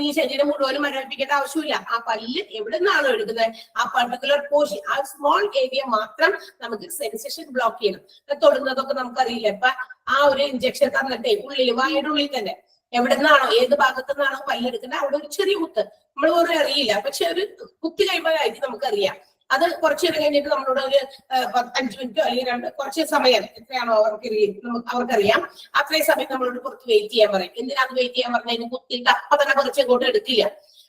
ഈ ശരീരം മുഴുവനും മരവിപ്പിക്കേണ്ട ആവശ്യമില്ല. ആ പല്ല് എവിടെ നിന്നാണോ എടുക്കുന്നത് ആ പർട്ടിക്കുലർ പോർഷൻ, ആ സ്മോൾ ഏരിയ മാത്രം നമുക്ക് സെൻസേഷൻ ബ്ലോക്ക് ചെയ്യണം. തൊടുന്നതൊക്കെ നമുക്കറിയില്ല. ഇപ്പൊ ആ ഒരു ഇഞ്ചക്ഷൻ തന്നിട്ടേ ഉള്ളിൽ വായുടെ ഉള്ളിൽ തന്നെ എവിടെ നിന്നാണോ ഏത് ഭാഗത്തു നിന്നാണോ പല്ലെടുക്കുന്നത് അവിടെ ഒരു ചെറിയ കുത്ത് നമ്മൾ പോലും അറിയില്ല, പക്ഷെ ഒരു കുത്തി കഴിയുമ്പോഴായിരിക്കും നമുക്കറിയാം. അത് കുറച്ചു നേരം കഴിഞ്ഞിട്ട് നമ്മളോട് ഒരു 5 മിനിറ്റോ അല്ലെങ്കിൽ കുറച്ച് സമയം എത്രയാണോ അവർക്കറിയാം അത്രയും സമയം നമ്മളോട് കുറച്ച് വെയിറ്റ് ചെയ്യാൻ പറയും. എന്തിനാണ് വെയിറ്റ് ചെയ്യാൻ പറഞ്ഞാൽ കുത്തിയിട്ട് അപ്പൊ തന്നെ കുറച്ച് ഇങ്ങോട്ട് എടുക്കില്ല.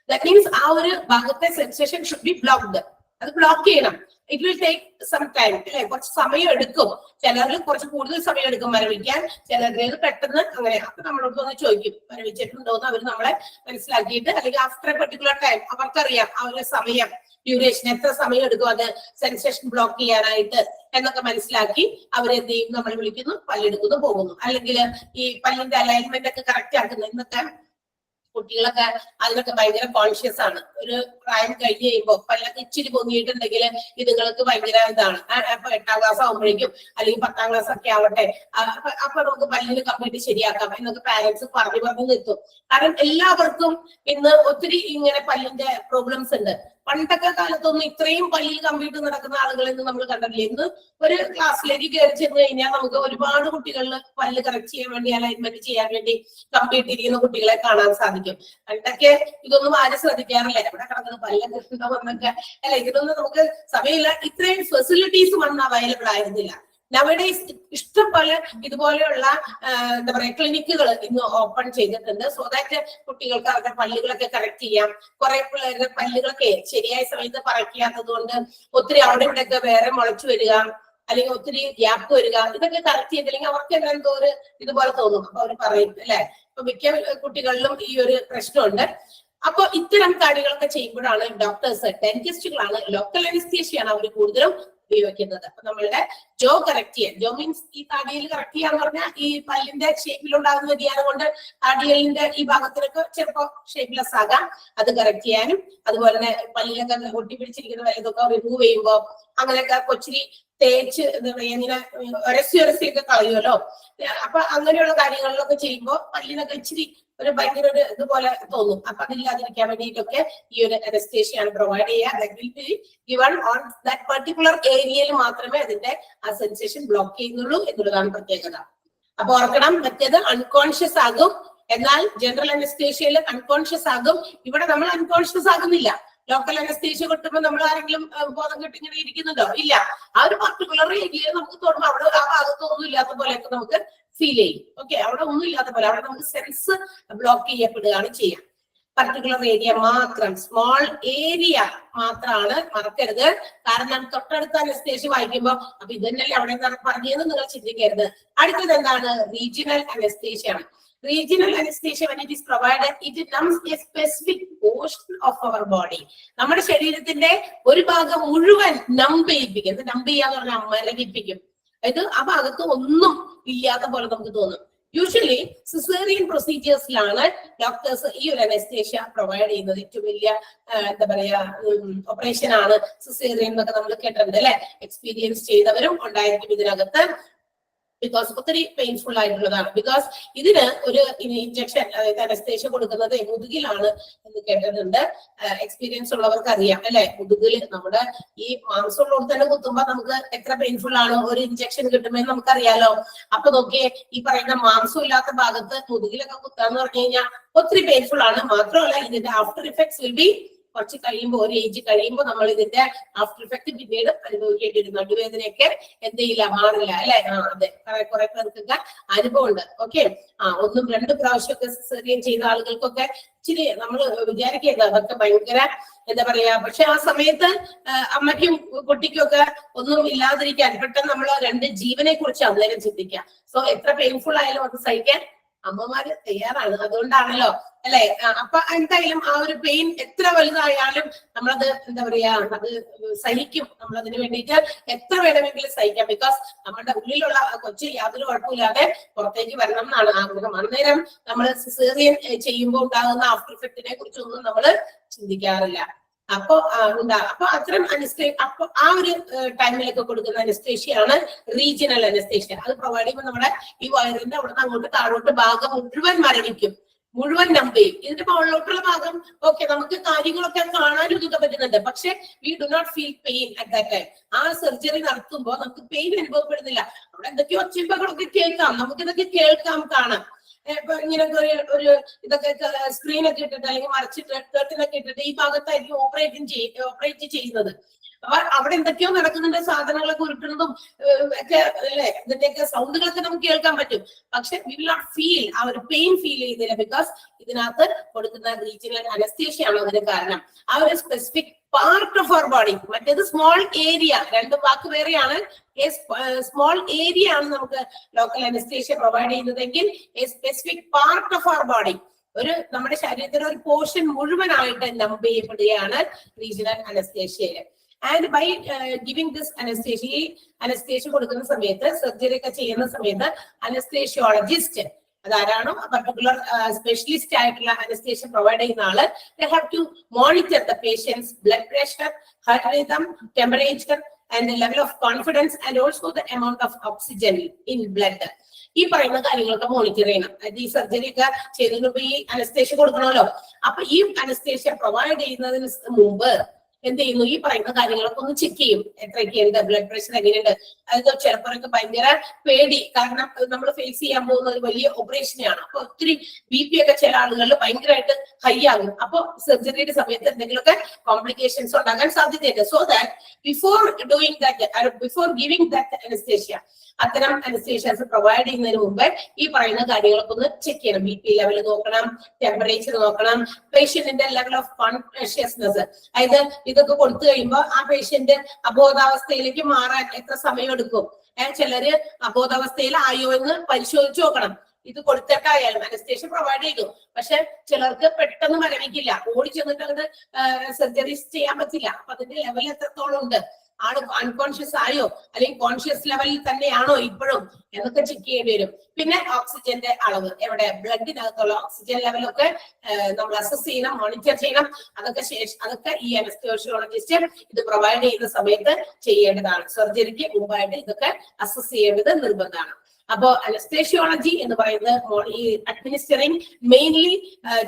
ദാറ്റ് മീൻസ് ആ ഒരു ഭാഗത്തെ സെൻസേഷൻ ഷുഡ് ബി ബ്ലോക്ക്ഡ്. അത് ബ്ലോക്ക് ചെയ്യണം. It will take some time അല്ലെ, കുറച്ച് സമയം എടുക്കും. ചിലരിൽ കുറച്ച് കൂടുതൽ സമയം എടുക്കും മരവിക്കാൻ, ചിലരുടേത് പെട്ടെന്ന് അങ്ങനെ. അപ്പൊ നമ്മളോട് ഒന്ന് ചോദിക്കും മരവിച്ചിട്ടുണ്ടോ എന്ന്. അവർ നമ്മളെ മനസ്സിലാക്കിയിട്ട് അല്ലെങ്കിൽ ആഫ്റ്റർ എ പെർട്ടിക്കുലർ ടൈം അവർക്കറിയാം ആ ഒരു സമയം ഡ്യൂറേഷൻ എത്ര സമയം എടുക്കും അത് സെൻസേഷൻ ബ്ലോക്ക് ചെയ്യാനായിട്ട് എന്നൊക്കെ മനസ്സിലാക്കി അവരെന്ത് ചെയ്യും, നമ്മൾ വിളിക്കുന്നു, പല്ലെടുക്കുന്നു, പോകുന്നു. അല്ലെങ്കിൽ ഈ പല്ലിന്റെ അലൈൻമെന്റ് ഒക്കെ കറക്റ്റ് ആക്കുന്നു. ഇന്നത്തെ കുട്ടികളൊക്കെ അതിനൊക്കെ ഭയങ്കര കോൺഷ്യസ് ആണ്. ഒരു പ്രായം കഴിഞ്ഞ് കഴിയുമ്പോൾ പല്ലൊക്കെ ഇച്ചിരി പൊങ്ങിയിട്ടുണ്ടെങ്കിൽ ഇതുങ്ങൾക്ക് ഭയങ്കര ഇതാണ്. അപ്പൊ 8ാം ക്ലാസ് ആകുമ്പോഴേക്കും അല്ലെങ്കിൽ 10ാം ക്ലാസ് ഒക്കെ ആവട്ടെ, അപ്പൊ നമുക്ക് പല്ലിന് കംപ്ലീറ്റ് ശരിയാക്കാം എന്നൊക്കെ പാരന്റ്സ് പറഞ്ഞു നിർത്തും. കാരണം എല്ലാവർക്കും ഇന്ന് ഒത്തിരി ഇങ്ങനെ പല്ലിന്റെ പ്രോബ്ലംസ് ഉണ്ട്. പണ്ടൊക്കെ കാലത്തൊന്നും ഇത്രയും പല്ലിൽ കമ്പ്യൂട്ടർ നടക്കുന്ന ആളുകളെന്ന് നമ്മൾ കണ്ടിട്ടില്ല. ഇന്ന് ഒരു ക്ലാസ്സിലേക്ക് കയറി ചെന്ന് കഴിഞ്ഞാൽ നമുക്ക് ഒരുപാട് കുട്ടികളിൽ പല്ല് കറക്റ്റ് ചെയ്യാൻ വേണ്ടി അലൈൻമെന്റ് ചെയ്യാൻ വേണ്ടി കമ്പ്യൂട്ടർ ഇരിക്കുന്ന കുട്ടികളെ കാണാൻ സാധിക്കും. പണ്ടൊക്കെ ഇതൊന്നും ആരും ശ്രദ്ധിക്കാറില്ല, എവിടെ കിടക്കുന്നത് പല്ലൊക്കെ ഉണ്ടോന്നൊക്കെ അല്ല. ഇതിനൊന്നും നമുക്ക് സമയമില്ല, ഇത്രയും ഫെസിലിറ്റീസ് വന്ന് അവൈലബിൾ ആയിരുന്നില്ല. നവഡേയ്സ് ഇഷ്ടംപോലെ ഇതുപോലെയുള്ള എന്താ പറയാ ക്ലിനിക്കുകൾ ഇന്ന് ഓപ്പൺ ചെയ്തിട്ടുണ്ട്. സോ ദാറ്റ് കുട്ടികൾക്ക് അവരുടെ പല്ലുകളൊക്കെ കറക്റ്റ് ചെയ്യാം. കുറെ പിള്ളേരുടെ പല്ലുകളൊക്കെ ശരിയായ സമയത്ത് പറിക്കാത്തത് കൊണ്ട് ഒത്തിരി അവിടെ ഇവിടെയൊക്കെ വേറെ മുളച്ചു വരിക, അല്ലെങ്കിൽ ഒത്തിരി ഗ്യാപ്പ് വരിക, ഇതൊക്കെ കറക്റ്റ് ചെയ്തില്ലെങ്കിൽ അവർക്ക് എന്തോ ഒരു ഇതുപോലെ തോന്നും. അപ്പൊ അവർ പറയും അല്ലെ. ഇപ്പൊ മിക്ക കുട്ടികളിലും ഈ ഒരു പ്രശ്നമുണ്ട്. അപ്പൊ ഇത്തരം കാര്യങ്ങളൊക്കെ ചെയ്യുമ്പോഴാണ് ഡോക്ടേഴ്സ്, ഡെന്റിസ്റ്റുകളാണ്, ലോക്കൽ അനസ്തീഷ്യയാണ് അവർ കൂടുതലും ഉപയോഗിക്കുന്നത്. അപ്പൊ നമ്മളുടെ ജോ കറക്റ്റ് ചെയ്യാൻ, ജോ മീൻസ് ഈ താടിയിൽ കറക്റ്റ് ചെയ്യാന്ന് പറഞ്ഞാൽ ഈ പല്ലിന്റെ ഷേപ്പിലുണ്ടാകുന്ന വ്യതിയാനം കൊണ്ട് താടിയലിന്റെ ഈ ഭാഗത്തിനൊക്കെ ചിലപ്പോ ഷേപ്പ്ലെസ് ആകാം. അത് കറക്റ്റ് ചെയ്യാനും അതുപോലെ തന്നെ പല്ലിലൊക്കെ ഒട്ടിപ്പിടിച്ചിരിക്കുന്ന വല്ലതൊക്കെ റിമൂവ് ചെയ്യുമ്പോ അങ്ങനെയൊക്കെ കൊച്ചിരി തേച്ച് എന്താ പറയാ ഇങ്ങനെ ഒരസിയൊക്കെ കളയുമല്ലോ. അപ്പൊ അങ്ങനെയുള്ള കാര്യങ്ങളിലൊക്കെ ചെയ്യുമ്പോൾ പല്ലിനൊക്കെ ഇച്ചിരി ഒരു ഭയങ്കര ഒരു ഇതുപോലെ തോന്നും. അപ്പൊ അതില്ലാതിരിക്കാൻ വേണ്ടിയിട്ടൊക്കെ ഈ ഒരു അനസ്തേഷ്യയാണ് പ്രൊവൈഡ് ചെയ്യുക. ഗിവൺ ഓൺ ദാറ്റ് പർട്ടിക്കുലർ ഏരിയയിൽ മാത്രമേ അതിന്റെ ആ സെൻസേഷൻ ബ്ലോക്ക് ചെയ്യുന്നുള്ളൂ എന്നുള്ളതാണ് പ്രത്യേകത. അപ്പൊ ഓർക്കണം, മറ്റേത് അൺകോൺഷ്യസ് ആകും, എന്നാൽ ജനറൽ അനസ്തേഷ്യയിൽ അൺകോൺഷ്യസ് ആകും. ഇവിടെ നമ്മൾ അൺകോൺഷ്യസ് ആകുന്നില്ല. ലോക്കൽ അനസ്തേഷ്യ കിട്ടുമ്പോൾ നമ്മൾ ആരെങ്കിലും ബോധം കെട്ടി ഇങ്ങനെ ഇരിക്കുന്നുണ്ടോ? ഇല്ല. ആ ഒരു പർട്ടിക്കുലർ ഏരിയയിൽ നമുക്ക് തോന്നുമ്പോൾ അവിടെ ആ ഭാഗത്ത് ഒന്നും ഇല്ലാത്ത പോലെയൊക്കെ നമുക്ക് ഫീൽ ചെയ്യും. ഓക്കെ, അവിടെ ഒന്നും ഇല്ലാത്ത പോലെ അവിടെ നമുക്ക് സെൻസ് ബ്ലോക്ക് ചെയ്യപ്പെടുകയാണ് ചെയ്യാം. പർട്ടിക്കുലർ ഏരിയ മാത്രം, സ്മോൾ ഏരിയ മാത്രമാണ്, മറക്കരുത്. കാരണം തൊട്ടടുത്ത അനസ്തേഷ്യ വായിക്കുമ്പോൾ അപ്പൊ ഇതന്നെയല്ലേ അവിടെ പറഞ്ഞതെന്ന് നിങ്ങൾ ചിന്തിക്കരുത്. അടുത്തത് എന്താണ്? റീജിയണൽ അനസ്തേഷ്യ ആണ്. Regional anesthesia, when it is provided, it numbs a specific portion of our body. നമ്മുടെ ശരീരത്തിന്റെ ഒരു ഭാഗം മുഴുവൻ നമ്പ് ചെയ്യിപ്പിക്കും. നമ്പ് ചെയ്യാന്ന് പറഞ്ഞാൽ മരവിപ്പിക്കും. അതായത് ആ ഭാഗത്ത് ഒന്നും ഇല്ലാത്ത പോലെ നമുക്ക് തോന്നും. യൂഷ്വലി സിസേറിയൻ പ്രൊസീജിയേഴ്സിലാണ് ഡോക്ടേഴ്സ് ഈ ഒരു അനസ്തേഷ്യ പ്രൊവൈഡ് ചെയ്യുന്നത്. ഏറ്റവും വലിയ എന്താ പറയാ ഓപ്പറേഷൻ ആണ് സിസേറിയൻ എന്നൊക്കെ നമ്മൾ കേട്ടിട്ടുണ്ട് അല്ലെ. എക്സ്പീരിയൻസ് ചെയ്തവരും ഉണ്ടായിരിക്കും ഇതിനകത്ത്. ബിക്കോസ് ഒത്തിരി പെയിൻഫുൾ ആയിട്ടുള്ളതാണ്. ബിക്കോസ് ഇതിന് ഒരു ഇഞ്ചക്ഷൻ, അതായത് അനസ്തേഷ്യ കൊടുക്കുന്നത് മുതുകിലാണ് എന്ന് കേട്ടിട്ടുണ്ട്. എക്സ്പീരിയൻസ് ഉള്ളവർക്ക് അറിയാം അല്ലെ. മുതുകിൽ നമ്മുടെ ഈ മാംസമുള്ളവർ തന്നെ കുത്തുമ്പോ നമുക്ക് എത്ര പെയിൻഫുൾ ആണ്. ഒരു ഇഞ്ചക്ഷൻ കിട്ടുമെന്ന് നമുക്കറിയാലോ. അപ്പൊ നോക്കിയേ, ഈ പറയുന്ന മാംസം ഇല്ലാത്ത ഭാഗത്ത് മുതുകിലൊക്കെ കുത്താന്ന് പറഞ്ഞു കഴിഞ്ഞാൽ ഒത്തിരി പെയിൻഫുൾ ആണ്. മാത്രമല്ല ഇതിന്റെ ആഫ്റ്റർ ഇഫക്ട്സ് വിൽ ബി കുറച്ച് കഴിയുമ്പോൾ, ഒരു ഏജ് കഴിയുമ്പോൾ നമ്മൾ ഇതിന്റെ ആഫ്റ്റർ ഇഫക്ട് പിന്നീട് അനുഭവിക്കേണ്ടി വരും. നടുവേദനയൊക്കെ എന്ത് ചെയ്യില്ല, മാറില്ല അല്ലെ. അതെ, കുറെ പേർക്കൊക്കെ അനുഭവമുണ്ട്. ഓക്കെ, ഒന്നും 2 പ്രാവശ്യമൊക്കെ സിസേറിയൻ ചെയ്ത ആളുകൾക്കൊക്കെ ഇച്ചിരി നമ്മൾ വിചാരിക്കരുത് അതൊക്കെ ഭയങ്കര എന്താ പറയാ. പക്ഷെ ആ സമയത്ത് അമ്മയ്ക്കും കുട്ടിക്കും ഒക്കെ ഒന്നും ഇല്ലാതിരിക്കാൻ പെട്ടെന്ന് നമ്മൾ 2 ജീവനെ കുറിച്ച് അന്നേരം ചിന്തിക്കാം. സോ എത്ര പെയിൻഫുൾ ആയാലും അത് സഹിക്കാൻ അമ്മമാര് തയ്യാറാണ്. അതുകൊണ്ടാണല്ലോ അല്ലെ. അപ്പൊ എന്തായാലും ആ ഒരു പെയിൻ എത്ര വലുതായാലും നമ്മളത് എന്താ പറയാ, അത് സഹിക്കും. നമ്മൾ അതിന് വേണ്ടിയിട്ട് എത്ര വേണമെങ്കിലും സഹിക്കാം. ബിക്കോസ് നമ്മുടെ ഉള്ളിലുള്ള കൊച്ചു യാതൊരു കുഴപ്പമില്ലാതെ പുറത്തേക്ക് വരണം എന്നാണ് ആഗ്രഹം. അന്നേരം നമ്മൾ സിസേറിയൻ ചെയ്യുമ്പോൾ ഉണ്ടാകുന്ന ആഫ്റ്റർ ഇഫക്റ്റിനെ കുറിച്ചൊന്നും നമ്മൾ ചിന്തിക്കാറില്ല. അപ്പൊ അപ്പൊ അത്തരം അപ്പൊ ആ ഒരു ടൈമിലൊക്കെ കൊടുക്കുന്ന അനസ്തേഷ്യയാണ് റീജിയണൽ അനസ്തേഷ്യ. അത് പ്രൊവൈഡ് ചെയ്യുമ്പോൾ നമ്മുടെ ഈ വയറിന്റെ അവിടെ നിന്ന് അങ്ങോട്ട് താഴോട്ട് ഭാഗം മുഴുവൻ മരവിക്കും, മുഴുവൻ നമ്പ് ചെയ്യും. ഇതിന്റെ മുകളിലോട്ടുള്ള ഭാഗം ഓക്കെ, നമുക്ക് കാര്യങ്ങളൊക്കെ കാണാനും ഇതൊക്കെ പറ്റുന്നുണ്ട്. പക്ഷെ we do not feel pain at that time. ആ സർജറി നടത്തുമ്പോൾ നമുക്ക് പെയിൻ അനുഭവപ്പെടുന്നില്ല. അവിടെ എന്തൊക്കെയോ ഒച്ചമ്പകളൊക്കെ കേൾക്കാം, നമുക്കിതൊക്കെ കേൾക്കാം, കാണാം. ഇപ്പൊ ഇങ്ങനെ ഒരു ഇതൊക്കെ സ്ക്രീനൊക്കെ ഇട്ടിട്ട് അല്ലെങ്കിൽ മറച്ചിട്ട് കർട്ടനൊക്കെ ഇട്ടിട്ട് ഈ ഭാഗത്തായിരിക്കും ഓപ്പറേറ്റ് ചെയ്യുന്നത്. അപ്പൊ അവിടെ എന്തൊക്കെയോ നടക്കുന്നുണ്ട്, സാധനങ്ങളൊക്കെ ഉരുട്ടുന്നതും ഒക്കെ അല്ലെ, ഇതിന്റെയൊക്കെ സൗണ്ടുകളൊക്കെ നമുക്ക് കേൾക്കാൻ പറ്റും. പക്ഷെ വി വിൽ നോട്ട് ഫീൽ, ആ ഒരു പെയിൻ ഫീൽ ചെയ്യുന്നില്ല. ബിക്കോസ് ഇതിനകത്ത് കൊടുക്കുന്ന റീജിയണൽ അനസ്തേഷ്യ ആണ് അതിന് കാരണം. ആ ഒരു specific part of our body, മറ്റേത് സ്മോൾ ഏരിയ, രണ്ട് വാക്ക് വേറെയാണ്. സ്മോൾ ഏരിയ ആണ് നമുക്ക് ലോക്കൽ അനസ്തേഷ്യ പ്രൊവൈഡ് ചെയ്യുന്നതെങ്കിൽ a specific part of our body, ഒരു നമ്മുടെ ശരീരത്തിലെ ഒരു പോർഷൻ മുഴുവനായിട്ട് നമ്പ് ചെയ്യപ്പെടുകയാണ് റീജിയണൽ അനസ്തേഷ്യയില്. And by giving this anaesthesia, anaesthesia കൊടുക്കുന്ന സമയത്ത്, സർജറി ഒക്കെ ചെയ്യുന്ന സമയത്ത് അനസ്തേഷ്യോളജിസ്റ്റ്, അതാരാണോ പർട്ടിക്കുലർ സ്പെഷ്യലിസ്റ്റ് ആയിട്ടുള്ള അനസ്തേഷ്യ പ്രൊവൈഡ് ചെയ്യുന്ന ആള്, they have to monitor the patient's blood pressure, heart rhythm, temperature and the level of confidence and also the amount of oxygen in blood. ഈ പറയുന്ന കാര്യങ്ങളൊക്കെ മോണിറ്റർ ചെയ്യണം. അതായത് ഈ സർജറി ഒക്കെ ചെയ്തതിന് മുമ്പ് ഈ അനസ്തേഷ്യ കൊടുക്കണമല്ലോ. അപ്പൊ ഈ അനസ്തേഷ്യ പ്രൊവൈഡ് ചെയ്യുന്നതിന് മുമ്പ് എന്ത് ചെയ്യുന്നു, ഈ പറയുന്ന കാര്യങ്ങളൊക്കെ ഒന്ന് ചെക്ക് ചെയ്യും. എത്രയൊക്കെയുണ്ട്, ബ്ലഡ് പ്രഷർ എങ്ങനെയുണ്ട്. അതായത് ചിലപ്പോഴൊക്കെ ഭയങ്കര പേടി, കാരണം നമ്മൾ ഫേസ് ചെയ്യാൻ പോകുന്ന ഒരു വലിയ ഓപ്പറേഷനാണ്. അപ്പൊ ഒത്തിരി BP ഒക്കെ ചില ആളുകളിൽ ഭയങ്കരമായിട്ട് ഹൈ ആകും. അപ്പൊ സർജറിയുടെ സമയത്ത് എന്തെങ്കിലുമൊക്കെ കോംപ്ലിക്കേഷൻസ് ഉണ്ടാകാൻ സാധ്യതയുണ്ട്. So that before doing that, before giving that anaesthesia, അത്തരം അനസ്തേഷ്യാസ് പ്രൊവൈഡ് ചെയ്യുന്നതിന് മുമ്പ് ഈ പറയുന്ന കാര്യങ്ങളൊക്കെ ഒന്ന് ചെക്ക് ചെയ്യണം. BP ലെവൽ നോക്കണം, ടെമ്പറേച്ചർ നോക്കണം, പേഷ്യന്റിന്റെ ലെവൽ ഓഫ് കോൺഷ്യസ്നെസ്. അതായത് ഇതൊക്കെ കൊടുത്തു കഴിയുമ്പോൾ ആ പേഷ്യന്റ് അബോധാവസ്ഥയിലേക്ക് മാറാൻ എത്ര സമയം എടുക്കും, ചിലര് അബോധാവസ്ഥയിലായോ എന്ന് പരിശോധിച്ചു നോക്കണം. ഇത് കൊടുത്തിട്ടായാലും അനസ്തേഷ്യ പ്രൊവൈഡ് ചെയ്തു, പക്ഷെ ചിലർക്ക് പെട്ടെന്ന് മരവിക്കില്ല, ഓടി ചെന്നിട്ട് അങ്ങോട്ട് സർജറി ചെയ്യാൻ പറ്റില്ല. അപ്പൊ അതിന്റെ ലെവൽ എത്രത്തോളം ഉണ്ട്, ആള് അൺകോൺഷ്യസ് ആയോ അല്ലെങ്കിൽ കോൺഷ്യസ് ലെവലിൽ തന്നെയാണോ ഇപ്പോഴും എന്നൊക്കെ ചെക്ക് ചെയ്യേണ്ടി വരും. പിന്നെ ഓക്സിജന്റെ അളവ്, എവിടെ ബ്ലഡിനകത്തുള്ള ഓക്സിജൻ ലെവലൊക്കെ നമ്മൾ അസസ് ചെയ്യണം, മോണിറ്റർ ചെയ്യണം. അതൊക്കെ ഈ അനസ്തേഷ്യോളജിസ്റ്റ് ഇത് പ്രൊവൈഡ് ചെയ്യുന്ന സമയത്ത് ചെയ്യേണ്ടതാണ്. സർജറിക്ക് മുമ്പായിട്ട് ഇതൊക്കെ അസസ് ചെയ്യേണ്ടത് നിർബന്ധമാണ്. അപ്പോ അനസ്തേഷ്യോളജി എന്ന് പറയുന്നത് ഈ administering mainly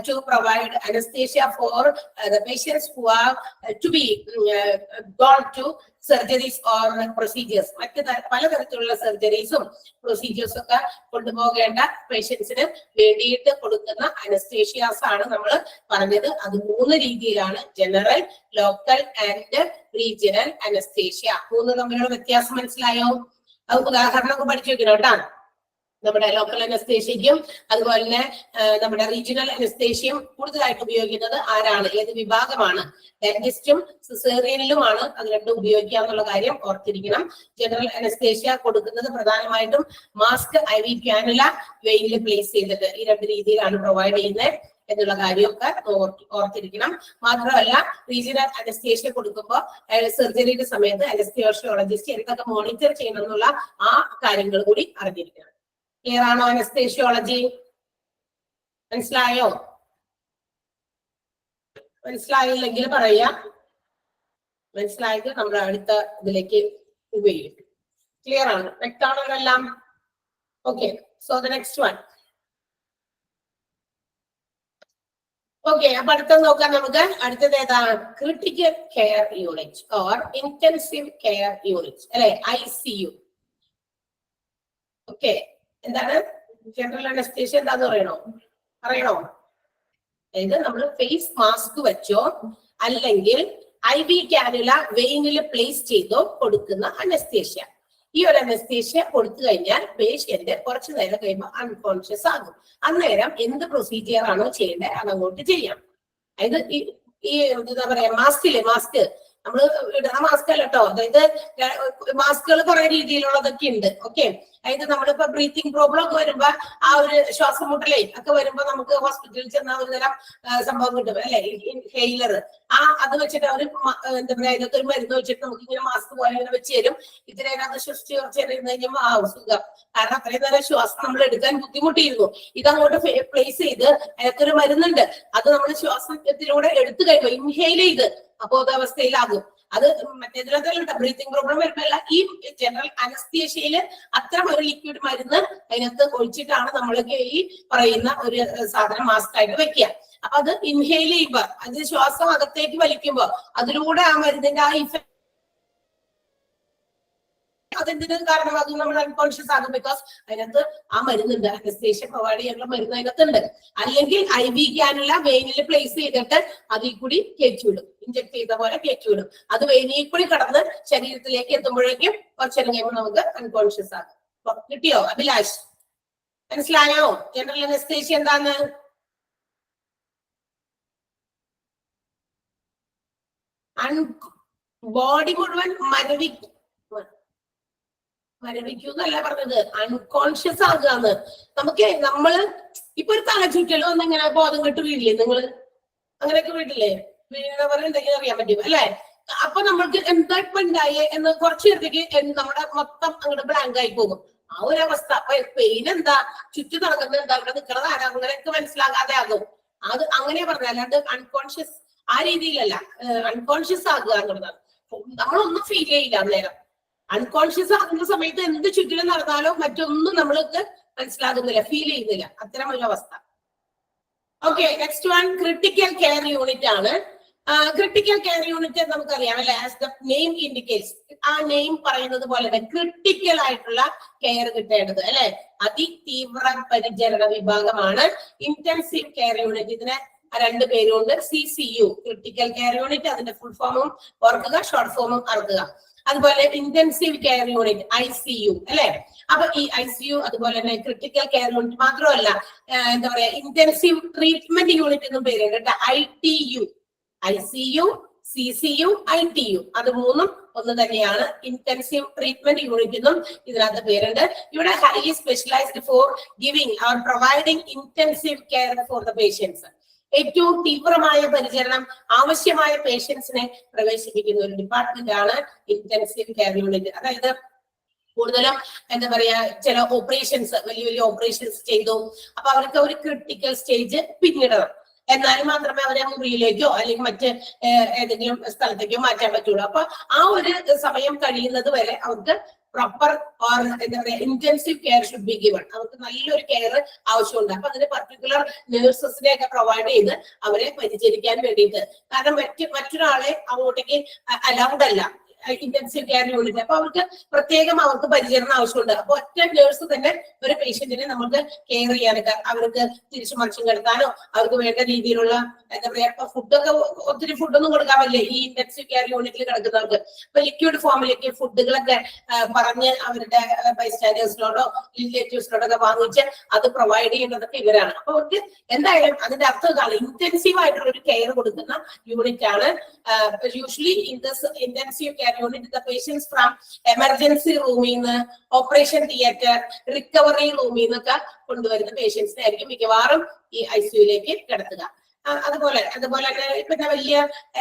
to provide anaesthesia for the patients who are to be gone to surgeries or procedures. മറ്റ് പലതരത്തിലുള്ള സർജറീസും പ്രൊസീജിയേഴ്സും ഒക്കെ കൊണ്ടുപോകേണ്ട പേഷ്യൻസിന് വേണ്ടിയിട്ട് കൊടുക്കുന്ന അനസ്തേഷ്യാസ് ആണ് നമ്മൾ പറഞ്ഞത്. അത് 3 രീതിയിലാണ്: general, local and regional anaesthesia. 3 തമ്മിലുള്ള വ്യത്യാസം മനസ്സിലായോ? അത് ഉദാഹരണമൊക്കെ പഠിച്ചു വെക്കണം കേട്ടാ. നമ്മുടെ ലോക്കൽ അനസ്തേഷ്യക്കും അതുപോലെ തന്നെ നമ്മുടെ റീജിയണൽ അനസ്തേഷ്യയും കൂടുതലായിട്ട് ഉപയോഗിക്കുന്നത് ആരാണ്, ഏത് വിഭാഗമാണ്? ഡെന്റിസ്റ്റും സിസേറിയനിലുമാണ് അത് രണ്ടും ഉപയോഗിക്കുക എന്നുള്ള കാര്യം ഓർത്തിരിക്കണം. ജനറൽ അനസ്തേഷ്യ കൊടുക്കുന്നത് പ്രധാനമായിട്ടും മാസ്ക്, IV ക്യാനുല വെയിനിൽ പ്ലേസ് ചെയ്തിട്ട് ഈ 2 രീതിയിലാണ് പ്രൊവൈഡ് ചെയ്യുന്നത് എന്നുള്ള കാര്യമൊക്കെ ഓർത്തിരിക്കണം. മാത്രമല്ല റീജിയണൽ അനസ്തേഷ്യ കൊടുക്കുമ്പോൾ സർജറിയുടെ സമയത്ത് അനസ്തേഷ്യോളജിസ്റ്റ് എന്തൊക്കെ മോണിറ്റർ ചെയ്യണം എന്നുള്ള ആ കാര്യങ്ങൾ കൂടി അറിഞ്ഞിരിക്കണം. ക്ലിയർ ആണോ അനസ്തേഷ്യോളജി? മനസ്സിലായോ? മനസ്സിലായില്ലെങ്കിൽ പറയാം, മനസ്സിലായത് നമ്മൾ അടുത്ത ഇതിലേക്ക് ഉപയോഗിക്കും. ക്ലിയർ ആണ്? വ്യക്തമാണോ എല്ലാം? Okay, so the next one. Okay, അപ്പൊ അടുത്തത് നോക്കാം നമുക്ക്. അടുത്തത് ഏതാണ്? Critical care unit or intensive care unit, അല്ലെ? ICU. ഓക്കെ, എന്താണ് ജനറൽ അനസ്തേഷ്യ? എന്താന്ന് പറയണോ? അതായത് നമ്മൾ ഫേസ് മാസ്ക് വെച്ചോ അല്ലെങ്കിൽ IV ക്യാനുല വെയിനിൽ പ്ലേസ് ചെയ്തോ കൊടുക്കുന്ന അനസ്തേഷ്യ. ഈ ഒരു അനസ്തേഷ്യ കൊടുത്തു കഴിഞ്ഞാൽ പേഷ്യന്റ് കുറച്ചു നേരം കഴിയുമ്പോൾ അൺകോൺഷ്യസ് ആകും. അന്നേരം എന്ത് പ്രൊസീജിയർ ആണോ ചെയ്യേണ്ടത് അതങ്ങോട്ട് ചെയ്യാം. അതായത് ഈ എന്താ പറയാ, മാസ്ക് നമ്മൾ ഇടുന്ന മാസ്ക് അല്ല കേട്ടോ. അതായത് മാസ്കുകൾ കുറെ രീതിയിലുള്ളതൊക്കെ ഉണ്ട്. ഓക്കെ, അതായത് നമ്മളിപ്പോ ബ്രീത്തിങ് പ്രോബ്ലം ഒക്കെ വരുമ്പോ ആ ഒരു ശ്വാസം മുട്ടലേ ഒക്കെ വരുമ്പോ നമുക്ക് ഹോസ്പിറ്റലിൽ ചെന്ന ഒരു തരം സംഭവം കിട്ടും, അല്ലെ? ഇൻഹെയിലർ. അത് വെച്ചിട്ട് അവർ എന്താ പറയാ, ഇതൊക്കെ ഒരു മരുന്ന് വെച്ചിട്ട് നമുക്ക് ഇങ്ങനെ മാസ്ക് പോലെ ഇങ്ങനെ വെച്ച് തരും. ഇതിനകത്ത് ശ്വസിച്ച് കുറച്ചിരുന്ന് കഴിഞ്ഞാൽ സുഖം. കാരണം അത്രയും നേരം ശ്വാസം നമ്മൾ എടുക്കാൻ ബുദ്ധിമുട്ടിയിരുന്നു. ഇതങ്ങോട്ട് പ്ലേസ് ചെയ്ത് അതിനൊരു മരുന്നുണ്ട്, അത് നമ്മൾ ശ്വാസത്തിലൂടെ എടുത്തു കഴിയുമ്പോൾ ഇൻഹെയിൽ ചെയ്ത് അബോധാവസ്ഥയിലാകും. അത് മറ്റേതിലല്ല, ബ്രീത്തിങ് പ്രോബ്ലം വരുമ്പോഴല്ല. ഈ ജനറൽ അനസ്തേഷ്യയില് അത്തരം ഒരു ലിക്വിഡ് മരുന്ന് അതിനകത്ത് ഒഴിച്ചിട്ടാണ് നമ്മൾക്ക് ഈ പറയുന്ന ഒരു സാധനം മാസ്ക് ആയിട്ട് വെക്കുക. അപ്പൊ അത് ഇൻഹെയിൽ ചെയ്യുമ്പോ, അത് ശ്വാസം അകത്തേക്ക് വലിക്കുമ്പോ അതിലൂടെ ആ മരുന്നിന്റെ ആ ഇഫക്ട് അതെന്തിനു കാരണമാകും? നമ്മൾ അൺകോൺഷ്യസ് ആകും. ബിക്കോസ് അതിനകത്ത് ആ മരുന്നുണ്ട്, അനസ്തേഷ്യ പ്രൊവൈഡ് ചെയ്യാനുള്ള മരുന്ന് അതിനകത്തുണ്ട്. അല്ലെങ്കിൽ IV ക്യാനുള്ള വെയിനിൽ പ്ലേസ് ചെയ്തിട്ട് അതിൽ കൂടി കയറ്റിവിടും, ഇഞ്ചക്ട് ചെയ്ത പോലെ കയറ്റിവിടും. അത് വെയിനിൽ കൂടി കടന്ന് ശരീരത്തിലേക്ക് എത്തുമ്പോഴേക്കും കുറച്ചേരം കഴിയുമ്പോൾ നമുക്ക് അൺകോൺഷ്യസ് ആകും. കിട്ടിയോ അഭിലാഷ്? മനസ്സിലായോ ജനറൽ അനസ്തേഷ്യ എന്താന്ന്? ബോഡി മുഴുവൻ മരവിക്കൂന്നല്ല പറഞ്ഞത്, അൺകോൺഷ്യസ് ആകുകയെന്ന്. നമ്മള് ഇപ്പൊ ഒരു തലചുറ്റലോ ഒന്നിങ്ങനെ ബോധം കെട്ട് വീഴില്ലേ നിങ്ങള്? അങ്ങനെയൊക്കെ വീട്ടില്ലേ? വീഴുന്നവരെ എന്തെങ്കിലും അറിയാൻ പറ്റും അല്ലെ? അപ്പൊ നമ്മൾക്ക് എന്താ ഇപ്പൊ ഉണ്ടായേ എന്ന് കുറച്ചു നേരത്തേക്ക് നമ്മുടെ മൊത്തം അങ്ങോട്ട് ബ്ലാങ്ക് ആയി പോകും. ആ ഒരു അവസ്ഥ. അപ്പൊ പെയിൻ എന്താ, ചുറ്റു നടക്കുന്നത് എന്താ, ഇവിടെ നിൽക്കുന്നത് ആരാ, അങ്ങനെയൊക്കെ മനസ്സിലാകാതെ ആകും. അത് അങ്ങനെ പറഞ്ഞ, അല്ലാണ്ട് അൺകോൺഷ്യസ് ആ രീതിയിലല്ല. അൺകോൺഷ്യസ് ആകുക എന്നുള്ളതാണ്. നമ്മളൊന്നും ഫീൽ ചെയ്യില്ല അന്നേരം. അൺകോൺഷ്യസ് ആകുന്ന സമയത്ത് എന്ത് ചുറ്റിലും നടന്നാലോ മറ്റൊന്നും നമ്മൾക്ക് മനസ്സിലാകുന്നില്ല, ഫീൽ ചെയ്യുന്നില്ല. അത്തരമുള്ള അവസ്ഥ. Okay, next one critical care unit ആണ്. ക്രിട്ടിക്കൽ കെയർ യൂണിറ്റ് നമുക്കറിയാം അല്ലെ, ആസ് ദ നെയിം ഇൻഡിക്കേറ്റ്സ്. ആ നെയിം പറയുന്നത് പോലെ തന്നെ ക്രിട്ടിക്കൽ ആയിട്ടുള്ള കെയർ കിട്ടേണ്ടത് അല്ലെ, അതിതീവ്ര പരിചരണ വിഭാഗമാണ് ഇന്റൻസീവ് കെയർ യൂണിറ്റ്. ഇതിന് രണ്ട് പേരുണ്ട്, CCU ക്രിട്ടിക്കൽ കെയർ യൂണിറ്റ്. അതിന്റെ ഫുൾ ഫോമും ഓർക്കുക, ഷോർട്ട് ഫോമും ഓർക്കുക. അതുപോലെ ഇന്റൻസീവ് കെയർ യൂണിറ്റ് ICU അല്ലെ. അപ്പൊ ഈ ICU അതുപോലെ തന്നെ ക്രിട്ടിക്കൽ കെയർ യൂണിറ്റ് മാത്രമല്ല, എന്താ പറയാ, ഇന്റൻസീവ് ട്രീറ്റ്മെന്റ് യൂണിറ്റ് എന്നും പേരുണ്ട് കേട്ടോ. ITU, ICU, CCU, ITU അത് മൂന്നും ഒന്ന് തന്നെയാണ്. ഇന്റൻസീവ് ട്രീറ്റ്മെന്റ് യൂണിറ്റ് എന്നും ഇതിനകത്ത് പേരുണ്ട്. ഇവിടെ highly specialised for giving or providing intensive care for the patients. ഏറ്റവും തീവ്രമായ പരിചരണം ആവശ്യമായ പേഷ്യൻസിനെ പ്രവേശിപ്പിക്കുന്ന ഒരു ഡിപ്പാർട്ട്മെന്റ് ആണ് ഇന്റൻസീവ് കെയർ യൂണിറ്റ്. അതായത് കൂടുതലും എന്താ പറയാ, ചില ഓപ്പറേഷൻസ്, വലിയ വലിയ ഓപ്പറേഷൻസ് ചെയ്തു, അപ്പൊ അവർക്ക് ഒരു ക്രിട്ടിക്കൽ സ്റ്റേജ് പിന്നിടണം. എന്നാലും മാത്രമേ അവരെ മുറിയിലേക്കോ അല്ലെങ്കിൽ മറ്റ് ഏതെങ്കിലും സ്ഥലത്തേക്കോ മാറ്റാൻ പറ്റുള്ളൂ. അപ്പൊ ആ ഒരു സമയം കഴിയുന്നത് വരെ അവർക്ക് പ്രോപ്പർ ഓർ എന്താ പറയാ intensive care should be given. അവർക്ക് നല്ലൊരു കെയർ ആവശ്യമുണ്ട്. അപ്പൊ അതിന് പർട്ടിക്കുലർ നഴ്സസിനെ ഒക്കെ പ്രൊവൈഡ് ചെയ്ത് അവരെ പരിചരിക്കാൻ വേണ്ടിയിട്ട്. കാരണം മറ്റൊരാളെ അങ്ങോട്ടേക്ക് അലൗഡ് അല്ല ഇന്റൻസീവ് കെയർ യൂണിറ്റ്. അപ്പൊ അവർക്ക് പ്രത്യേകം അവർക്ക് പരിചരണം ആവശ്യമുണ്ട്. അപ്പൊ ഒറ്റ നേഴ്സ് തന്നെ ഒരു പേഷ്യന്റിനെ നമുക്ക് കെയർ ചെയ്യാനൊക്കെ, അവർക്ക് തിരിച്ചു മറിച്ചും കിടത്താനോ അവർക്ക് വേണ്ട രീതിയിലുള്ള എന്താ പറയാ, ഫുഡൊക്കെ ഒത്തിരി ഫുഡൊന്നും കൊടുക്കാൻ പറ്റില്ല ഈ ഇന്റൻസീവ് കെയർ യൂണിറ്റിൽ കിടക്കുന്നവർക്ക്. ഇപ്പൊ ലിക്വിഡ് ഫോമിലേക്ക് ഫുഡുകളൊക്കെ പറഞ്ഞ് അവരുടെ ബൈസ്റ്റാൻഡേഴ്സിനോടോ റിലേറ്റീവ്സിനോടോ ഒക്കെ വാങ്ങിച്ച് അത് പ്രൊവൈഡ് ചെയ്യുന്നതൊക്കെ ഇവരാണ്. അപ്പൊ അവർക്ക് എന്തായാലും അതിന്റെ അർത്ഥം ഇതാണ്, ഇന്റൻസീവ് ആയിട്ടുള്ള ഒരു കെയർ കൊടുക്കുന്ന യൂണിറ്റ് ആണ്. Usually intensive care unit the patients from emergency റൂമിൽ നിന്ന്, ഓപ്പറേഷൻ തിയേറ്റർ, റിക്കവറി റൂമിൽ നിന്നൊക്കെ കൊണ്ടുവരുന്ന പേഷ്യൻസിനെ ആയിരിക്കും മിക്കവാറും ഈ ICUലേക്ക് കിടത്തുക. അതുപോലെ തന്നെ പിന്നെ വലിയ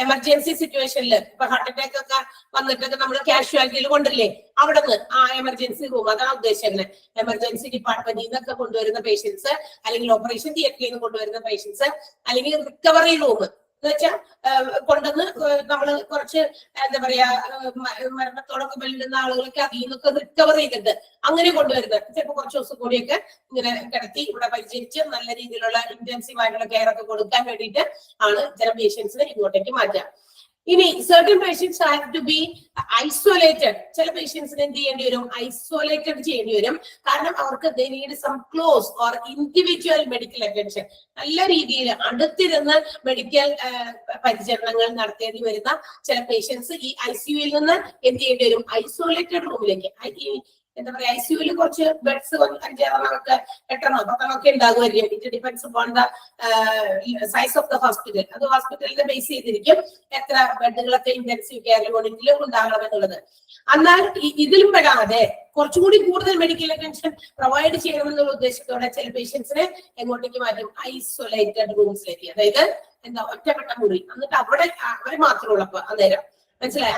എമർജൻസി സിറ്റുവേഷനിൽ ഇപ്പൊ ഹാർട്ട് അറ്റാക്ക് ഒക്കെ വന്നിട്ടൊക്കെ നമ്മൾ കാഷ്വാലിറ്റിയിൽ കൊണ്ടില്ലേ, അവിടെ നിന്ന് ആ എമർജൻസി റൂം, അതാണ് ഉദ്ദേശിക്കുന്നത്. എമർജൻസി ഡിപ്പാർട്ട്മെന്റിൽ നിന്നൊക്കെ കൊണ്ടുവരുന്ന പേഷ്യൻസ്, അല്ലെങ്കിൽ ഓപ്പറേഷൻ തിയേറ്ററിൽ നിന്ന് കൊണ്ടുവരുന്ന പേഷ്യൻസ്, അല്ലെങ്കിൽ റിക്കവറി റൂം എന്ന് വെച്ചാൽ കൊണ്ടുവന്ന് നമ്മള് കുറച്ച് എന്താ പറയാ മരണത്തോടൊക്കെ വെല്ലുന്ന ആളുകളൊക്കെ അതിൽ നിന്നൊക്കെ റിക്കവർ ചെയ്തിട്ട് അങ്ങനെ കൊണ്ടുവരുന്നത്. ചിലപ്പോൾ കുറച്ച് ദിവസം കൂടിയൊക്കെ ഇങ്ങനെ കിടത്തി ഇവിടെ പരിചരിച്ച് നല്ല രീതിയിലുള്ള ഇന്റൻസീവ് ആയിട്ടുള്ള കെയർ ഒക്കെ കൊടുക്കാൻ വേണ്ടിയിട്ട് ആണ് ചില പേഷ്യൻസിനെ ഇങ്ങോട്ടേക്ക് മാറ്റുക. ഇനി certain patients have to be isolated. ചില പേഷ്യൻസിന് എന്ത് ചെയ്യേണ്ടി വരും? ഐസോലേറ്റഡ് ചെയ്യേണ്ടി വരും. കാരണം അവർക്ക് they need some close or individual medical attention. നല്ല രീതിയിൽ അടുത്തിരുന്ന് മെഡിക്കൽ പരിചരണങ്ങൾ നടത്തേണ്ടി വരുന്ന ചില പേഷ്യൻസ് ഈ ICUവിൽ നിന്ന് എന്ത് ചെയ്യേണ്ടി വരും? ഐസോലേറ്റഡ് റൂമിലേക്ക്. എന്താ പറയാ, ICUവിൽ കുറച്ച് ബെഡ്സ് 5-6 8 10 ഉണ്ടാകുമായിരിക്കും. It depends upon the size of the hospital. അത് ഹോസ്പിറ്റലിനെ ബേസ് ചെയ്തിരിക്കും എത്ര ബെഡുകളൊക്കെ ഇന്റൻസീവ് കെയർ യൂണിറ്റിൽ ഉണ്ടാകണം എന്നുള്ളത്. എന്നാൽ ഇതിലും പെടാതെ കുറച്ചുകൂടി കൂടുതൽ മെഡിക്കൽ അറ്റൻഷൻ പ്രൊവൈഡ് ചെയ്യണമെന്നുള്ള ഉദ്ദേശത്തോടെ ചില പേഷ്യൻസിനെ എങ്ങോട്ടേക്ക് മാറ്റും? ഐസൊലേറ്റഡ് റൂംസിലേക്ക്. അതായത് എന്താ, ഒറ്റപ്പെട്ട മുറി, എന്നിട്ട് അവരെ മാത്രമേ ഉള്ളപ്പോ അന്നേരം മനസ്സിലായി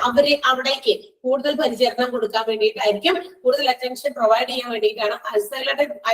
അവിടേക്ക് കൂടുതൽ പരിചരണം കൊടുക്കാൻ വേണ്ടിയിട്ടായിരിക്കും, കൂടുതൽ അറ്റൻഷൻ പ്രൊവൈഡ് ചെയ്യാൻ വേണ്ടിയിട്ടാണ്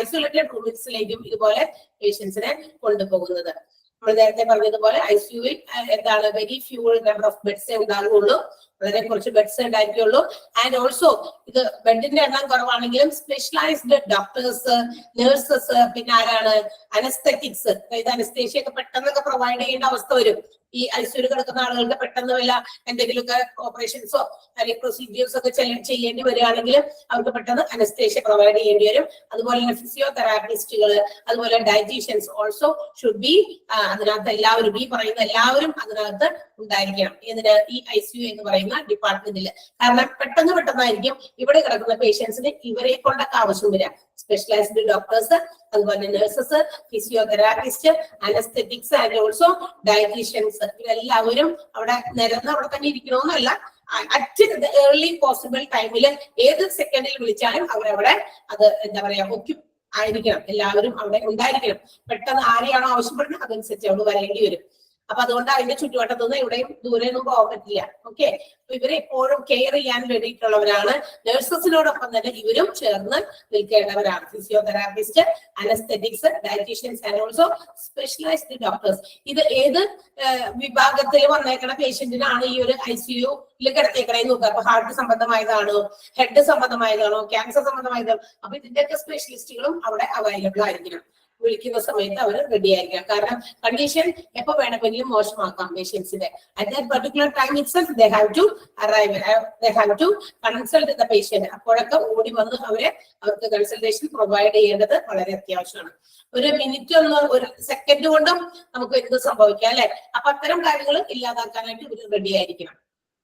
ഐസൊലേറ്റഡ് റൂംസിലേക്കും ഇതുപോലെ പേഷ്യൻസിനെ കൊണ്ടുപോകുന്നത്. നമ്മൾ നേരത്തെ പറഞ്ഞതുപോലെ ICUവിൽ എന്താണ്, വെരി ഫ്യൂ നമ്പർ ഓഫ് ബെഡ്സേ ഉണ്ടാകുള്ളൂ. വളരെ കുറച്ച് ബെഡ്സ് ഉണ്ടായിരിക്കുള്ളൂ. ആൻഡ് ഓൾസോ ഇത് ബെഡിന്റെ എണ്ണം കുറവാണെങ്കിലും സ്പെഷ്യലൈസ്ഡ് ഡോക്ടേഴ്സ്, നഴ്സസ്, പിന്നെ ആരാണ് അനസ്തെറ്റിക്സ്, അതായത് അനസ്തേഷ്യ ഒക്കെ പെട്ടെന്നൊക്കെ പ്രൊവൈഡ് ചെയ്യേണ്ട അവസ്ഥ വരും. ഈ ഐസിയുവിൽ കിടക്കുന്ന ആളുകൾക്ക് പെട്ടെന്ന് വല്ല എന്തെങ്കിലുമൊക്കെ ഓപ്പറേഷൻസോ അല്ലെങ്കിൽ പ്രൊസീജിയേഴ്സ് ഒക്കെ ചെയ്യേണ്ടി വരികയാണെങ്കിൽ അവർക്ക് പെട്ടെന്ന് അനസ്തേഷ്യ പ്രൊവൈഡ് ചെയ്യേണ്ടി വരും. അതുപോലെ തന്നെ ഫിസിയോതെറാപ്പിസ്റ്റുകൾ, അതുപോലെ ഡയറ്റീഷ്യൻസ് ഓൾസോ ഷുഡ് ബി അതിനകത്ത് എല്ലാവരും, ഈ പറയുന്ന എല്ലാവരും അതിനകത്ത് ഉണ്ടായിരിക്കണം. ഇതിന് ഈ ICU എന്ന് പറയുന്ന ഡിപ്പാർട്ട്മെന്റിൽ. കാരണം പെട്ടെന്നായിരിക്കും ഇവിടെ കിടക്കുന്ന പേഷ്യൻസിന് ഇവരെ കൊണ്ടൊക്കെ ആവശ്യം വരിക. സ്പെഷ്യലൈസ്ഡ് ഡോക്ടേഴ്സ്, അതുപോലെ nurses, physiotherapist, anaesthetics and also dietitians, ഇവരെല്ലാവരും അവിടെ നിരന്ന് അവിടെ തന്നെ ഇരിക്കണമെന്നല്ല, അറ്റ് ദ ഏർലി പോസിബിൾ ടൈമിൽ ഏത് സെക്കൻഡിൽ വിളിച്ചാലും അവരവിടെ അത് എന്താ പറയാ ആയിരിക്കണം. എല്ലാവരും അവിടെ ഉണ്ടായിരിക്കണം. പെട്ടെന്ന് ആരെയാണോ ആവശ്യപ്പെടുന്നത് അതനുസരിച്ച് അവിടെ വരേണ്ടി വരും. അപ്പൊ അതുകൊണ്ട് അതിന്റെ ചുറ്റുവട്ടത്തുനിന്ന് എവിടെയും ദൂരെയൊന്നും പോകാൻ പറ്റില്ല. ഓക്കെ, അപ്പൊ ഇവരെ എപ്പോഴും കെയർ ചെയ്യാൻ വേണ്ടിയിട്ടുള്ളവരാണ്. നഴ്സസിനോടൊപ്പം തന്നെ ഇവരും ചേർന്ന് നിൽക്കേണ്ടവരാണ്. Physiotherapist, anaesthetics, dieticians and also specialised doctors. ഇത് ഏത് വിഭാഗത്തിൽ വന്നേക്കണ പേഷ്യന്റിനാണ് ഈ ഒരു ICUയിൽ കിടത്തേക്കണേന്ന് നോക്കുക. അപ്പൊ ഹാർട്ട് സംബന്ധമായതാണോ, ഹെഡ് സംബന്ധമായതാണോ, ക്യാൻസർ സംബന്ധമായതാണോ, അപ്പൊ ഇതിന്റെയൊക്കെ സ്പെഷ്യലിസ്റ്റുകളും അവിടെ അവൈലബിൾ ആയിരിക്കണം. വിളിക്കുന്ന സമയത്ത് അവർ റെഡി ആയിരിക്കാം. കാരണം കണ്ടീഷൻ എപ്പോ വേണമെങ്കിലും മോശമാക്കാം പേഷ്യൻസിന്റെ. At that particular time itself they have to arrive, they have to consult the patient. അപ്പോഴൊക്കെ ഓടി വന്ന് അവർക്ക് കൺസൾട്ടേഷൻ പ്രൊവൈഡ് ചെയ്യേണ്ടത് വളരെ അത്യാവശ്യമാണ്. ഒരു മിനിറ്റ് ഒരു സെക്കൻഡ് കൊണ്ടും നമുക്ക് എന്ത് സംഭവിക്കാം അല്ലെ. അപ്പൊ അത്തരം കാര്യങ്ങൾ ഇല്ലാതാക്കാനായിട്ട് ഇവർ റെഡി ആയിരിക്കണം.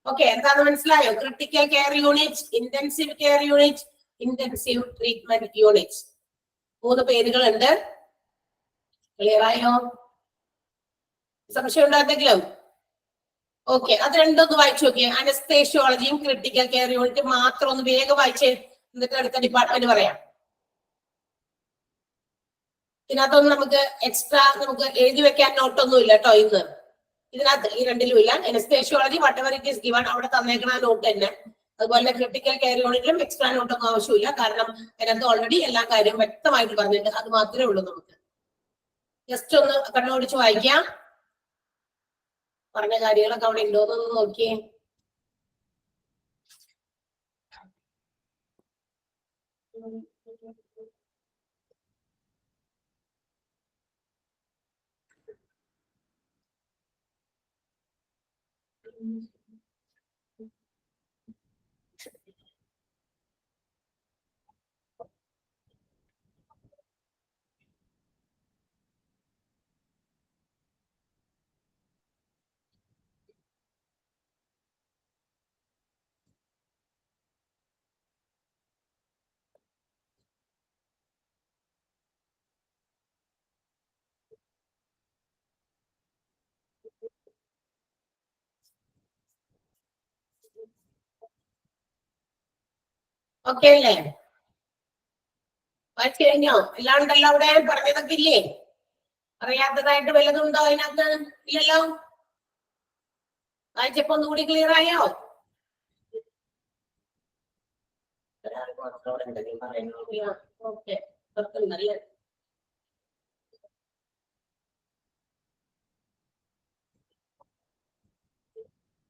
ഓക്കെ, എന്താണെന്ന് മനസ്സിലായോ? Critical care unit, intensive care unit, intensive treatment unit, 3 പേരുകളുണ്ട്. ക്ലിയർ ആയോ? സംശയം ഉണ്ടാകെങ്കിലും ഓക്കെ, അത് രണ്ടൊന്ന് വായിച്ചു നോക്കിയേ. അനസ്തേഷ്യോളജിയും ക്രിട്ടിക്കൽ കെയർ യൂണിറ്റ് മാത്രം ഒന്ന് വേഗം വായിച്ചേ, എന്നിട്ട് അടുത്ത ഡിപ്പാർട്ട്മെന്റ് പറയാം. ഇതിനകത്തൊന്നും നമുക്ക് എക്സ്ട്രാ നമുക്ക് എഴുതി വെക്കാൻ നോട്ടൊന്നും ഇല്ല കേട്ടോ ഇന്ന്. ഇതിനകത്ത് ഈ രണ്ടിലും ഇല്ല. Anaesthesiology what ever it is given അവിടെ തന്നേക്കണ നോട്ട് തന്നെ. അതുപോലെ ക്രിട്ടിക്കൽ കെയർ യൂണിറ്റിലും എക്സ്ട്രാ നോട്ടൊന്നും ആവശ്യമില്ല. കാരണം അതിനകത്ത് ഓൾറെഡി എല്ലാ കാര്യവും വ്യക്തമായിട്ട് പറഞ്ഞിട്ടുണ്ട്. അത് മാത്രമേ ഉള്ളൂ. നമുക്ക് ജസ്റ്റ് ഒന്ന് കണ്ണോടിച്ച് വായിക്കാം. പറഞ്ഞ കാര്യങ്ങളൊക്കെ അവിടെ ഉണ്ടോന്നൊന്ന് നോക്കിയേ. ഓക്കെ അല്ലേ? വായിച്ചു കഴിഞ്ഞോ? എല്ലാം ഉണ്ടല്ലോ അവിടെ? പറഞ്ഞതൊക്കെ ഇല്ലേ? അറിയാത്തതായിട്ട് വല്ലതും ഉണ്ടോ അതിനകത്ത്? ഇല്ലല്ലോ. വായിച്ചപ്പോ ഒന്നുകൂടി ക്ലിയർ ആയോ? ഓക്കെ, നല്ല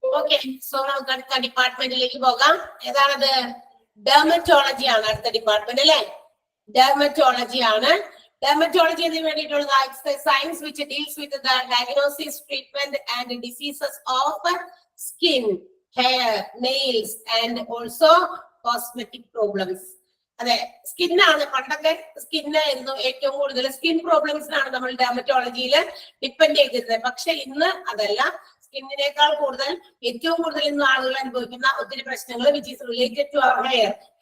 ഓക്കെ. സോ നമുക്ക് അടുത്ത ഡിപ്പാർട്ട്മെന്റിലേക്ക് പോകാം. ഏതാണത്? ഡെർമറ്റോളജി ആണ് അടുത്ത ഡിപ്പാർട്ട്മെന്റ് അല്ലെ? ഡെർമറ്റോളജി ആണ്. ഡെർമറ്റോളജി എന്നതിന് വേണ്ടിയിട്ടുള്ള science which deals with the diagnosis, treatment and diseases of skin, hair, nails and also cosmetic problems. അതെ, സ്കിന്നാണ്. പണ്ടൊക്കെ സ്കിന്നായിരുന്നു ഏറ്റവും കൂടുതൽ. സ്കിൻ പ്രോബ്ലംസിനാണ് നമ്മൾ ഡെർമറ്റോളജിയിൽ ഡിപ്പെൻഡ് ചെയ്തിരുന്നത്. പക്ഷെ ഇന്ന് അതല്ല. സ്കിന്നിനേക്കാൾ കൂടുതൽ ഏറ്റവും കൂടുതൽ ഇന്ന് ആളുകൾ അനുഭവിക്കുന്ന ഒത്തിരി പ്രശ്നങ്ങൾ which is related to our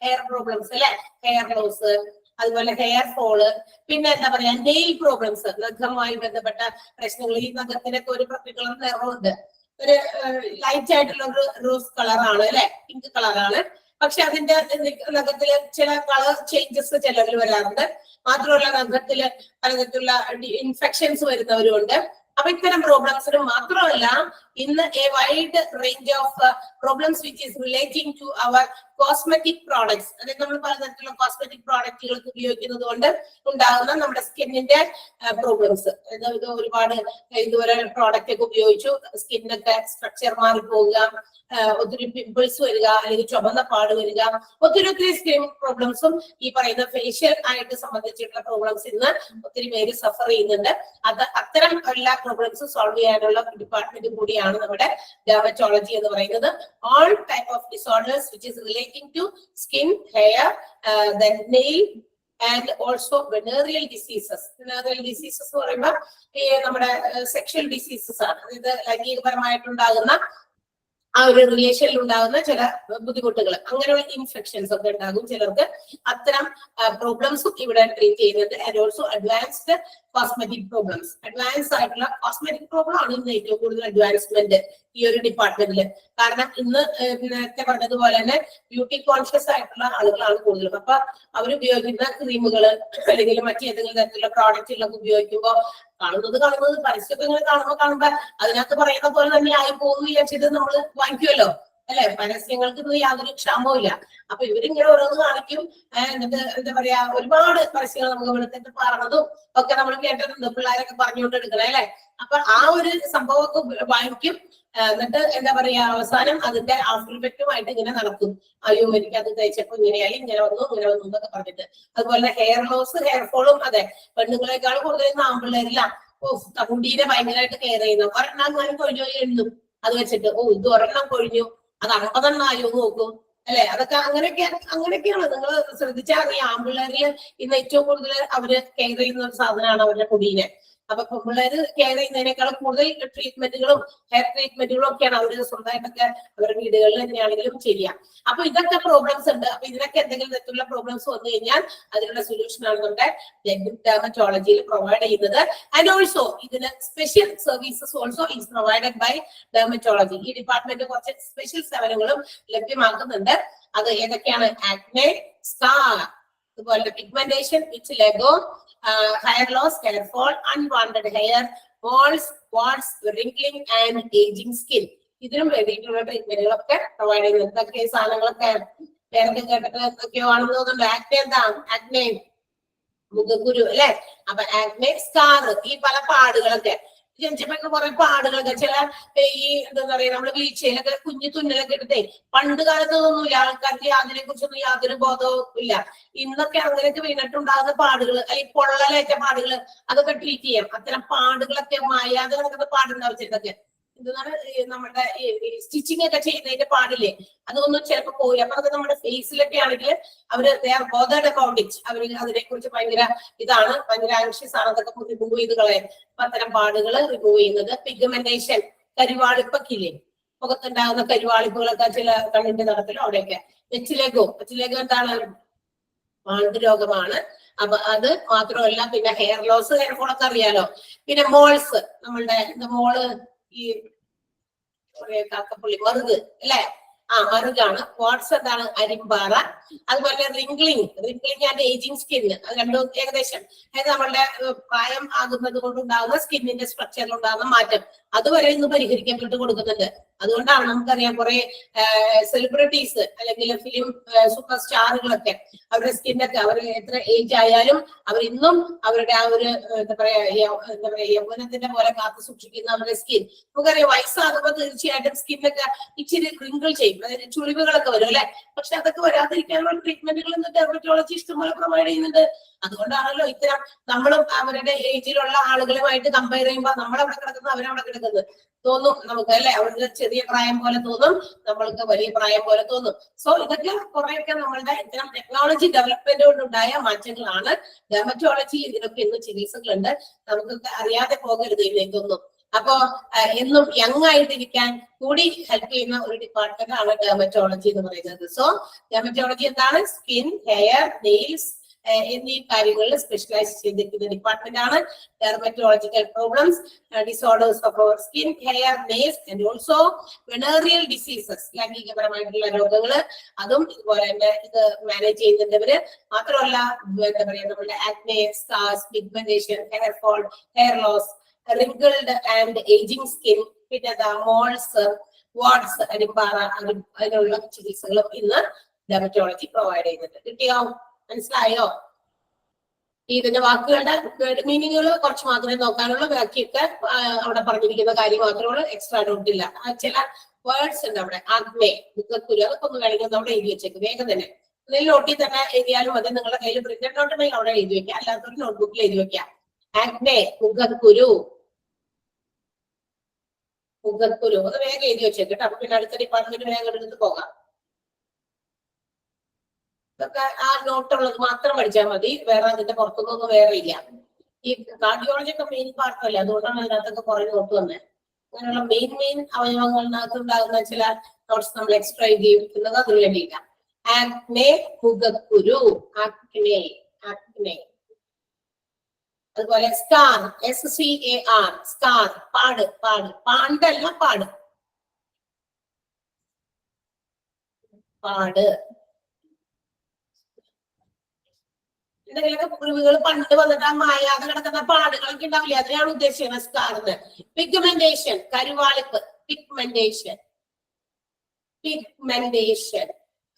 hair problems അല്ലെ. ഹെയർ ലോസ്, അതുപോലെ ഹെയർ ഫോള്, പിന്നെ എന്താ പറയാ നെയിൽ പ്രോബ്ലംസ്, നഖവുമായി ബന്ധപ്പെട്ട പ്രശ്നങ്ങൾ. ഈ നഖത്തിനൊക്കെ ഒരു പർട്ടിക്കുലർ നിറമുണ്ട്. ഒരു ലൈറ്റ് ആയിട്ടുള്ള ഒരു റോസ് കളറാണ് അല്ലെ, പിങ്ക് കളറാണ്. പക്ഷെ അതിന്റെ നഖത്തില് ചില കളർ ചേഞ്ചസ് ചിലരിൽ വരാറുണ്ട്. മാത്രമല്ല നഖത്തില് പലതരത്തിലുള്ള ഇൻഫെക്ഷൻസ് വരുന്നവരുണ്ട്. അപ്പൊ ഇത്തരം പ്രോബ്ലംസിന് മാത്രമല്ല ഇന്ന് a wide range of problems which is relating to our cosmetic products, അതായത് നമ്മൾ പലതരത്തിലുള്ള കോസ്മെറ്റിക് പ്രോഡക്റ്റുകൾക്ക് ഉപയോഗിക്കുന്നത് കൊണ്ട് ഉണ്ടാകുന്ന നമ്മുടെ സ്കിന്നിന്റെ പ്രോബ്ലംസ്. ഇത് ഒരുപാട് ഇതുവരെ പ്രോഡക്റ്റ് ഒക്കെ ഉപയോഗിച്ചു, സ്കിന്നൊക്കെ സ്ട്രക്ചർ മാറിപ്പോവുക, ഒത്തിരി പിമ്പിൾസ് വരിക, അല്ലെങ്കിൽ ചുവന്ന പാട് വരിക, ഒത്തിരി സ്കിൻ പ്രോബ്ലംസും ഈ പറയുന്ന ഫേഷ്യൽ ആയിട്ട് സംബന്ധിച്ചിട്ടുള്ള പ്രോബ്ലംസ് ഇന്ന് ഒത്തിരി പേര് സഫർ ചെയ്യുന്നുണ്ട്. അത്തരം എല്ലാ പ്രോബ്ലംസും സോൾവ് ചെയ്യാനുള്ള ഡിപ്പാർട്ട്മെന്റ് കൂടിയാണ് നമ്മുടെ ഡെർമറ്റോളജി എന്ന് പറയുന്നത്. All type of disorders which is relating to skin, hair, then nail and also venereal diseases. Venereal diseases എന്ന് പറയുമ്പോൾ നമ്മുടെ സെക്ഷൽ ഡിസീസസ് ആണ്. അതായത് ലൈംഗികപരമായിട്ടുണ്ടാകുന്ന ആ ഒരു റിലേഷനിൽ ഉണ്ടാകുന്ന ചില ബുദ്ധിമുട്ടുകൾ, അങ്ങനെയുള്ള ഇൻഫെക്ഷൻസ് ഒക്കെ ഉണ്ടാകും ചിലർക്ക്. അത്തരം പ്രോബ്ലംസും ഇവിടെ ട്രീറ്റ് ചെയ്യുന്നുണ്ട്. And also advanced cosmetic problems. Advance ആയിട്ടുള്ള കോസ്മെറ്റിക് പ്രോബ്ലം ആണ് ഇന്ന് ഏറ്റവും കൂടുതൽ അഡ്വാൻസ്മെന്റ് ഈ ഒരു ഡിപ്പാർട്ട്മെന്റിൽ. കാരണം ഇന്ന് നേരത്തെ പറഞ്ഞതുപോലെ തന്നെ ബ്യൂട്ടി കോൺഷ്യസ് ആയിട്ടുള്ള ആളുകളാണ് കൂടുതലും. അപ്പൊ അവരുപയോഗിക്കുന്ന ക്രീമുകൾ അല്ലെങ്കിൽ മറ്റേതെങ്കിലും തരത്തിലുള്ള പ്രോഡക്റ്റുകളൊക്കെ ഉപയോഗിക്കുമ്പോൾ കാണുന്നത് പരസ്യമൊക്കെ ഇങ്ങനെ കാണുമ്പോ അതിനകത്ത് പറയുന്ന പോലെ തന്നെ ആയി പോകുന്നു വിചാരിച്ചിട്ട് നമ്മൾ വാങ്ങിക്കുമല്ലോ, അല്ലെ? പരസ്യങ്ങൾക്ക് ഇന്ന് യാതൊരു ക്ഷാമവും ഇല്ല. അപ്പൊ ഇവരിങ്ങനെ ഓരോന്ന് കാണിക്കും. എന്നിട്ട് എന്താ പറയാ, ഒരുപാട് പരസ്യങ്ങൾ നമുക്ക് ഇവിടുത്തെ പറഞ്ഞതും ഒക്കെ നമ്മൾ കേട്ടിട്ടുണ്ട്, പിള്ളേരൊക്കെ പറഞ്ഞുകൊണ്ട് എടുക്കണേ, അല്ലെ? അപ്പൊ ആ ഒരു സംഭവമൊക്കെ വാങ്ങിക്കും. എന്നിട്ട് എന്താ പറയാ, അവസാനം അതിന്റെ ആഫ്റ്റർ ഇഫക്റ്റുമായിട്ട് ഇങ്ങനെ നടക്കും. അയ്യോ, എനിക്ക് അത് തയ്ച്ചപ്പോ ഇങ്ങനെയായി, ഇങ്ങനെ വന്നു എന്നൊക്കെ പറഞ്ഞിട്ട്. അതുപോലെ ഹെയർ ലോസ്, ഹെയർ ഫോളും അതെ, പെണ്ണുങ്ങളെക്കാൾ കൂടുതൽ ആൺപിള്ളേരില്ല. മുടീനെ ഭയങ്കരമായിട്ട് കെയർ ചെയ്യുന്നു. ഒരെണ്ണം കൊഴിഞ്ഞു എണ്ണും അത് വെച്ചിട്ട്, ഇത് ഒരെണ്ണം കൊഴിഞ്ഞു, അത് 50 ആയോ നോക്കും, അല്ലെ? അതൊക്കെ അങ്ങനെയൊക്കെയാണ്. നിങ്ങൾ ശ്രദ്ധിച്ചാൽ ഈ ആൺപിള്ളേരിൽ ഇന്ന് ഏറ്റവും കൂടുതൽ അവര് കെയർ ചെയ്യുന്ന ഒരു സാധനമാണ് അവരുടെ മുടീനെ. അപ്പൊ പെൺപിള്ളേര് കെയർ ചെയ്യുന്നതിനേക്കാളും കൂടുതൽ ട്രീറ്റ്മെന്റുകളും ഹെയർ ട്രീറ്റ്മെന്റുകളും ഒക്കെയാണ് അവര് സ്വന്തമായിട്ടൊക്കെ അവരുടെ വീടുകളിൽ തന്നെയാണെങ്കിലും ചെയ്യാം. അപ്പൊ ഇതൊക്കെ പ്രോബ്ലംസ് ഉണ്ട്. അപ്പൊ ഇതിനൊക്കെ എന്തെങ്കിലും തരത്തിലുള്ള പ്രോബ്ലംസ് വന്നു കഴിഞ്ഞാൽ അതിനുള്ള സൊല്യൂഷൻ ആണ് നമ്മുടെ ഡെർമറ്റോളജിയിൽ പ്രൊവൈഡ് ചെയ്യുന്നത്. ആൻഡ് ഓൾസോ ഇതിന് special services also is provided by dermatology. ഈ ഡിപ്പാർട്ട്മെന്റ് കുറച്ച് സ്പെഷ്യൽ സേവനങ്ങളും ലഭ്യമാക്കുന്നുണ്ട്. അത് ഏതൊക്കെയാണ്? ആക്നെ, സ്കാർ, അതുപോലെ pigmentation, vitiligo, hair loss, hair fall, unwanted hair, moles, warts, wrinkling and aging skin. ഇതിനും വേണ്ടിയിട്ടുള്ള ട്രീറ്റ്മെന്റുകളൊക്കെ പ്രൊവൈഡ് ചെയ്യുന്നത്. എന്തൊക്കെ സാധനങ്ങളൊക്കെ പേരൊക്കെ കേട്ടിട്ട് എന്തൊക്കെയോ ആണെന്ന് തോന്നുന്നുണ്ട്. ആക്നെ എന്താ? ആക്നെ മുഖക്കുരു, അല്ലെ? അപ്പൊ ആക്നെ, സ്കാർ, ഈ പല പാടുകളൊക്കെ ജനിച്ചപ്പോഴൊക്കെ കുറെ പാടുകളൊക്കെ, ചില ഈ എന്താ പറയാ, നമ്മള് വീഴ്ചയിലൊക്കെ കുഞ്ഞു തുന്നലൊക്കെ എടുത്തേ പണ്ട് കാലത്ത് ഒന്നുമില്ല, ആൾക്കാർക്ക് അതിനെ കുറിച്ചൊന്നും യാതൊരു ബോധവും ഇല്ല. ഇന്നൊക്കെ അങ്ങനെയൊക്കെ വീണിട്ടുണ്ടാകുന്ന പാടുകൾ, അല്ലെങ്കിൽ പൊള്ളലേറ്റ പാടുകൾ, അതൊക്കെ ട്രീറ്റ് ചെയ്യാം. അത്തരം പാടുകളൊക്കെ മായാതെ കിടക്കുന്ന പാടുണ്ടാവും ചിലതൊക്കെ. എന്താണ് നമ്മുടെ സ്റ്റിച്ചിങ് ഒക്കെ ചെയ്യുന്നതിന്റെ പാടില്ലേ, അതൊന്നും ചിലപ്പോൾ പോയില്ല. അപ്പൊ അത് നമ്മുടെ ഫേസിലൊക്കെ ആണെങ്കിൽ അവര് ബോധേഡ് അബൌട്ട് ഇറ്റ്, അവര് അതിനെ കുറിച്ച് ഭയങ്കര ഇതാണ്, ഭയങ്കര ആൻഷ്യസ് ആണ്, അതൊക്കെ റിമൂവ് ചെയ്ത് കളയാൻ. അപ്പൊ അത്തരം പാടുകൾ റിമൂവ് ചെയ്യുന്നത്. പിഗ്മെന്റേഷൻ, കരിവാളിപ്പൊക്കെ ഇല്ലേ, മുഖത്തുണ്ടാകുന്ന കരിവാളിപ്പുകളൊക്കെ ചില കണ്ണിന്റെ നടത്തിലും അവിടെയൊക്കെ. വെച്ചിലേക്കോ എന്താണ്? പാണ്ട് രോഗമാണ്. അപ്പൊ അത് മാത്രമല്ല, പിന്നെ ഹെയർ ലോസ്, ഹെയർ ഫോളൊക്കെ അറിയാലോ. പിന്നെ മോൾസ്, നമ്മളുടെ മോള് ഈ കാക്കപ്പുള്ളി, മറുക്, അല്ലെ? മറുകാണ്. വാട്സ് എന്താണ്? അരിമ്പാറ. അതുപോലെ റിംഗ്ലിംഗ് ആൻഡ് ഏജിങ് സ്കിൻ, അത് രണ്ടും ഏകദേശം, അതായത് നമ്മളുടെ പ്രായം ആകുന്നത് കൊണ്ടുണ്ടാകുന്ന സ്കിന്നിന്റെ സ്ട്രക്ചറിൽ ഉണ്ടാകുന്ന മാറ്റം, അതുവരെ ഇന്ന് പരിഹരിക്കപ്പെട്ട് കൊടുക്കുന്നുണ്ട്. അതുകൊണ്ടാണ് നമുക്കറിയാം കുറെ സെലിബ്രിറ്റീസ് അല്ലെങ്കിൽ ഫിലിം സൂപ്പർ സ്റ്റാറുകളൊക്കെ അവരുടെ സ്കിന്നൊക്കെ അവർ എത്ര ഏജ് ആയാലും അവർ ഇന്നും അവരുടെ ആ ഒരു എന്താ പറയാ യൗവനത്തിന്റെ പോലെ കാത്തു സൂക്ഷിക്കുന്ന അവരുടെ സ്കിൻ. നമുക്കറിയാം വയസ്സാകുമ്പോൾ തീർച്ചയായിട്ടും സ്കിന്നൊക്കെ ഇച്ചിരി റിങ്കിൾ ചെയ്യും, അതായത് ചുളിവുകളൊക്കെ വരും, അല്ലെ? പക്ഷെ അതൊക്കെ വരാതിരിക്കാനുള്ള ട്രീറ്റ്മെന്റുകൾ ഇന്ന് ഡെർമറ്റോളജി ഇഷ്ടംപോലെ പ്രൊവൈഡ് ചെയ്യുന്നുണ്ട്. അതുകൊണ്ടാണല്ലോ ഇത്തരം നമ്മളും അവരുടെ ഏജിലുള്ള ആളുകളുമായിട്ട് കമ്പയർ ചെയ്യുമ്പോൾ നമ്മളവിടെ കിടക്കുന്നത് അവരവിടെ കിടക്കുന്നത് തോന്നും നമുക്ക്, അല്ലെ? അവർക്ക് ചെറിയ പ്രായം പോലെ തോന്നും, നമ്മൾക്ക് വലിയ പ്രായം പോലെ തോന്നും. സോ ഇതൊക്കെ കുറെയൊക്കെ നമ്മളുടെ ഇത്തരം ടെക്നോളജി ഡെവലപ്മെന്റ് കൊണ്ടുണ്ടായ മാറ്റങ്ങളാണ്. ഡെർമറ്റോളജി ഇതിനൊക്കെ ഇന്ന് ചികിത്സകളുണ്ട്, നമുക്കൊക്കെ അറിയാതെ പോകരുത് ഇതൊന്നും. അപ്പോ എന്നും യങ് ആയിട്ടിരിക്കാൻ കൂടി ഹെൽപ്പ് ചെയ്യുന്ന ഒരു ഡിപ്പാർട്ട്മെന്റ് ആണ് ഡെർമറ്റോളജി എന്ന് പറയുന്നത്. സോ ഡെർമറ്റോളജി എന്താണ്? സ്കിൻ, ഹെയർ, നെയിൽസ് എന്നീ കാര്യങ്ങളിൽ സ്പെഷ്യലൈസ് ചെയ്തിരിക്കുന്ന ഡിപ്പാർട്ട്മെന്റ് ആണ്. Dermatological problems, disorders of our skin, hair, nails and also venereal diseases, ലൈംഗികപരമായിട്ടുള്ള രോഗങ്ങള്, അതും ഇതുപോലെ തന്നെ ഇത് മാനേജ് ചെയ്യുന്നവര് മാത്രമല്ല, എന്താ പറയാ, നമ്മുടെ acne, scars, pigmentation, hair fall, hair loss, wrinkled and ageing skin, പിന്നെ മോൾസ്, വാട്സ്, അരിമ്പാറ, അതിനുള്ള ചികിത്സകളും ഇന്ന് ഡെർമറ്റോളജി പ്രൊവൈഡ് ചെയ്യുന്നുണ്ട്. കിട്ടിയോ? മനസ്സിലായോ? ഇതിന്റെ വാക്കുകളുടെ മീനിങ്ങുകൾ കുറച്ച് മാത്രമേ നോക്കാനുള്ളൂ. ബാക്കിയൊക്കെ അവിടെ പറഞ്ഞിരിക്കുന്ന കാര്യം മാത്രമേ ഉള്ളൂ. എക്സ്ട്രാ നോട്ട് ഇല്ല. ചില വേർഡ്സ് ഉണ്ട് അവിടെ. ആഗ്മേ, മുഖക്കുരു, അതൊക്കെ ഒന്ന് വേണമെങ്കിൽ അവിടെ എഴുതി വെച്ചേക്ക്. വേഗം തന്നെ നോട്ടിൽ തന്നെ എഴുതിയാലും മതി. നിങ്ങളുടെ കയ്യിൽ പ്രിന്റഡ് നോട്ട് ഉണ്ടെങ്കിൽ അവിടെ എഴുതി വെക്കാം, അല്ലാത്തൊരു നോട്ട്ബുക്കിൽ എഴുതി വെക്കാം. ആഗ്മേ, മുഖക്കുരു, മുഖക്കുരു, അത് വേഗം എഴുതി വെച്ചേക്ക് കേട്ടോ. അപ്പൊ പിന്നെ അടുത്ത ഡിപ്പാർട്ട്മെന്റ് വേഗം എടുത്ത് പോകാം. ഇതൊക്കെ ആ നോട്ടുള്ളത് മാത്രം പഠിച്ചാൽ മതി. വേറെ അതിന്റെ പുറത്തുനിന്നൊന്നും വേറെ ഇല്ല. ഈ കാർഡിയോളജി ഒക്കെ മെയിൻ പാർട്ടല്ലേ, അതുകൊണ്ടാണ് അതിനകത്തൊക്കെ കുറെ നോട്ട് വന്നത്. അങ്ങനെയുള്ള മെയിൻ അവയവങ്ങളിനകത്ത് ഉണ്ടാകുന്ന ചില നോട്ട്സ് നമ്മൾ എക്സ്ട്രാ ചെയ്തിരിക്കുന്നത് അതിന് വേണ്ടിയിട്ടാണ്. ആക്നെ, മുഖക്കുരു, ആക്നെ, ആക്നെ. അതുപോലെ സ്കാർ, SCAR, സ്കാർ, പാട്, പാട്, പാണ്ടല്ല പാട്, പാട്. എന്തെങ്കിലുമൊക്കെ മുറിവുകൾ പണ്ട് വന്നിട്ട് ആ മായാതെ കിടക്കുന്ന പാടുകളൊക്കെ ഉണ്ടാവില്ലേ, അതിനാണ് ഉദ്ദേശിക്കുന്നത് സ്കാർന്ന്. പിഗ്മെന്റേഷൻ, കരുവാളിപ്പ്, പിഗ്മെന്റേഷൻ, പിഗ്മെന്റേഷൻ,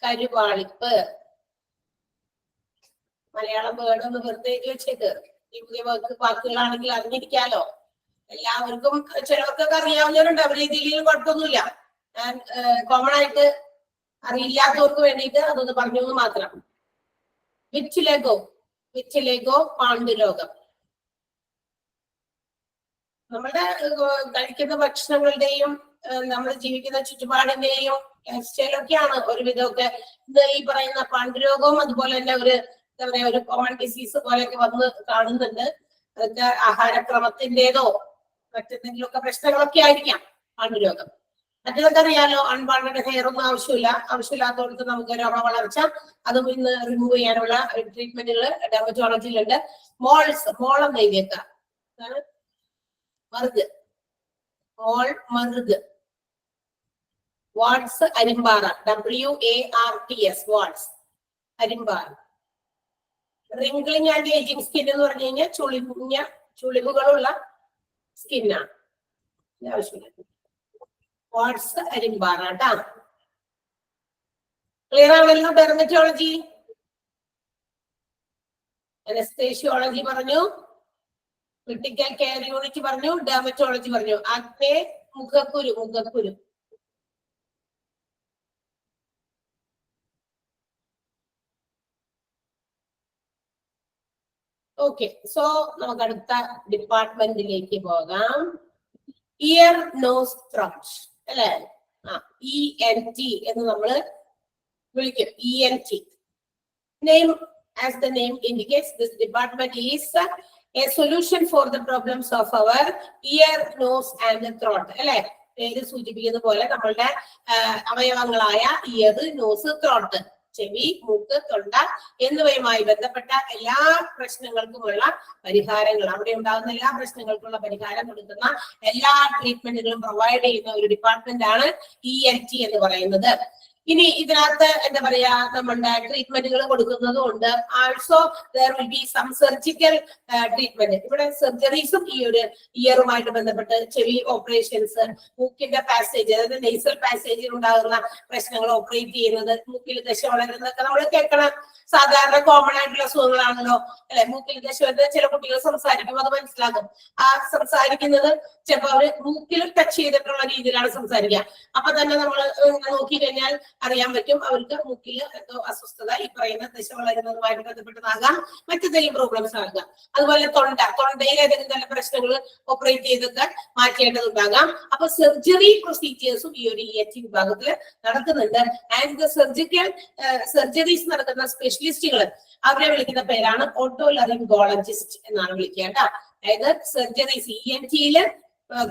കരുവാളിപ്പ്. മലയാളം വേർഡ് ഒന്ന് വെറുതെ എഴുതി വെച്ചേക്ക്. ഈ പുതിയ വാക്കുകളാണെങ്കിൽ അറിഞ്ഞിരിക്കാലോ. എല്ലാവർക്കും ചിലവർക്കൊക്കെ അറിയാവുന്നവരുണ്ട്, അവർ രീതിയിലും കുഴപ്പമൊന്നുമില്ല. കോമൺ ആയിട്ട് അറിയില്ലാത്തവർക്ക് വേണ്ടിയിട്ട് അതൊന്ന് പറഞ്ഞു എന്ന് മാത്രം. വിറ്റിലേഗോ, വിറ്റിലേഗോ, പാണ്ഡുരോഗം. നമ്മുടെ കഴിക്കുന്ന ഭക്ഷണങ്ങളുടെയും നമ്മൾ ജീവിക്കുന്ന ചുറ്റുപാടിന്റെയും ലൈഫ് സ്റ്റൈലൊക്കെയാണ് ഒരുവിധമൊക്കെ ഇത് ഈ പറയുന്ന പാണ്ഡുരോഗവും അതുപോലെ തന്നെ ഒരു എന്താ പറയാ ഒരു കോമൺ ഡിസീസ് പോലെയൊക്കെ വന്ന് കാണുന്നുണ്ട്. അതൊക്കെ ആഹാരക്രമത്തിന്റേതോ മറ്റെന്തെങ്കിലുമൊക്കെ പ്രശ്നങ്ങളൊക്കെ ആയിരിക്കാം പാണ്ഡുരോഗം. മറ്റേതൊക്കെ അറിയാലോ, അൺവാണ്ടഡ് ഹെയർ ഒന്നും ആവശ്യമില്ലാത്തവർക്ക് നമുക്ക് രോഗ വളർച്ച അതും ഇന്ന് റിമൂവ് ചെയ്യാനുള്ള ട്രീറ്റ്മെന്റുകൾ ഡെർമറ്റോളജിയിലുണ്ട്. Moles, മോളം നെയ്യേക്കാം, മറുക്, mall, മറുക്. What's, അരിമ്പാറ, WARTS, what's, അരിമ്പാറ. Ringling and ageing skin എന്ന് പറഞ്ഞു കഴിഞ്ഞാൽ ചുളിവുകളുള്ള സ്കിന്നാണ്, ആവശ്യമില്ല. വാട്സ്, അരിമ്പാറ കേട്ടാ. ക്ലിയർ ആണല്ലോ? ഡെർമറ്റോളജി, അനസ്തേഷ്യോളജി പറഞ്ഞു, ക്രിട്ടിക്കൽ കെയർ യൂണിറ്റ് പറഞ്ഞു, ഡെർമറ്റോളജി പറഞ്ഞു. ആക്നെ, മുഖക്കുരു, മുഖക്കുരു. ഓക്കെ, സോ നമുക്ക് അടുത്ത ഡിപ്പാർട്ട്മെന്റിലേക്ക് പോകാം. ഇയർ, നോസ്, ത്രോട്ട് അല്ലെ? ENT എന്ന് നമ്മള് വിളിക്കും. ENT. Name, as the name indicates, this department is a solution for the problems of our ear, nose and throat. അല്ലെ? പേര് സൂചിപ്പിക്കുന്ന പോലെ നമ്മളുടെ അവയവങ്ങളായ ഇയർ, നോസ്, ത്രോട്ട്, ചെവി, മൂക്ക്, തൊണ്ട എന്നിവയുമായി ബന്ധപ്പെട്ട എല്ലാ പ്രശ്നങ്ങൾക്കുമുള്ള പരിഹാരങ്ങൾ, അവിടെ ഉണ്ടാകുന്ന എല്ലാ പ്രശ്നങ്ങൾക്കുള്ള പരിഹാരം കൊടുക്കുന്ന എല്ലാ ട്രീറ്റ്മെന്റുകളും പ്രൊവൈഡ് ചെയ്യുന്ന ഒരു ഡിപ്പാർട്ട്മെന്റ് ആണ് ENT എന്ന് പറയുന്നത്. ഇനി ഇതിനകത്ത് എന്താ പറയാ, നമ്മളുടെ ട്രീറ്റ്മെന്റുകൾ കൊടുക്കുന്നതും ഉണ്ട്. Also there will be some surgical treatment. ഇവിടെ സർജറീസും ഈ ഒരു ഇയറുമായിട്ട് ബന്ധപ്പെട്ട് ചെവി ഓപ്പറേഷൻസ്, മൂക്കിന്റെ പാസേജ്, അതായത് നെയ്സൽ പാസേജിൽ ഉണ്ടാകുന്ന പ്രശ്നങ്ങൾ ഓപ്പറേറ്റ് ചെയ്യുന്നത്, മൂക്കിൽ ദശ വളരുന്നതൊക്കെ നമ്മൾ കേൾക്കണം. സാധാരണ കോമൺ ആയിട്ടുള്ള അസുഖങ്ങളാണല്ലോ അല്ലെ. മൂക്കിൽ ദശ വരുന്നത് ചില കുട്ടികൾ സംസാരിക്കുമ്പോൾ അത് മനസ്സിലാകും. ആ സംസാരിക്കുന്നത് ചിലപ്പോൾ അവര് മൂക്കിൽ ടച്ച് ചെയ്തിട്ടുള്ള രീതിയിലാണ് സംസാരിക്കുക. അപ്പൊ തന്നെ നമ്മൾ നോക്കി കഴിഞ്ഞാൽ അറിയാൻ പറ്റും അവർക്ക് മൂക്കിൽ എന്തോ അസ്വസ്ഥത, ഈ പറയുന്ന ദശ വളരുന്നതുമായിട്ട് ബന്ധപ്പെട്ടതാകാം, മറ്റെന്തെങ്കിലും പ്രോബ്ലംസ് ആകാം. അതുപോലെ തൊണ്ടയിൽ ഏതെങ്കിലും നല്ല പ്രശ്നങ്ങൾ ഓപ്പറേറ്റ് ചെയ്തൊക്കെ മാറ്റേണ്ടതുണ്ടാകാം. അപ്പൊ സർജറി പ്രൊസീജിയേഴ്സും ഈ ഒരു ENT വിഭാഗത്തിൽ നടക്കുന്നുണ്ട്. ആൻഡ് ദ സർജറീസ് നടക്കുന്ന സ്പെഷ്യലിസ്റ്റുകൾ അവരെ വിളിക്കുന്ന പേരാണ് ഓട്ടോലറിംഗോളജിസ്റ്റ് എന്നാണ് വിളിക്കുക. അതായത് സർജറീസ് ENTയില്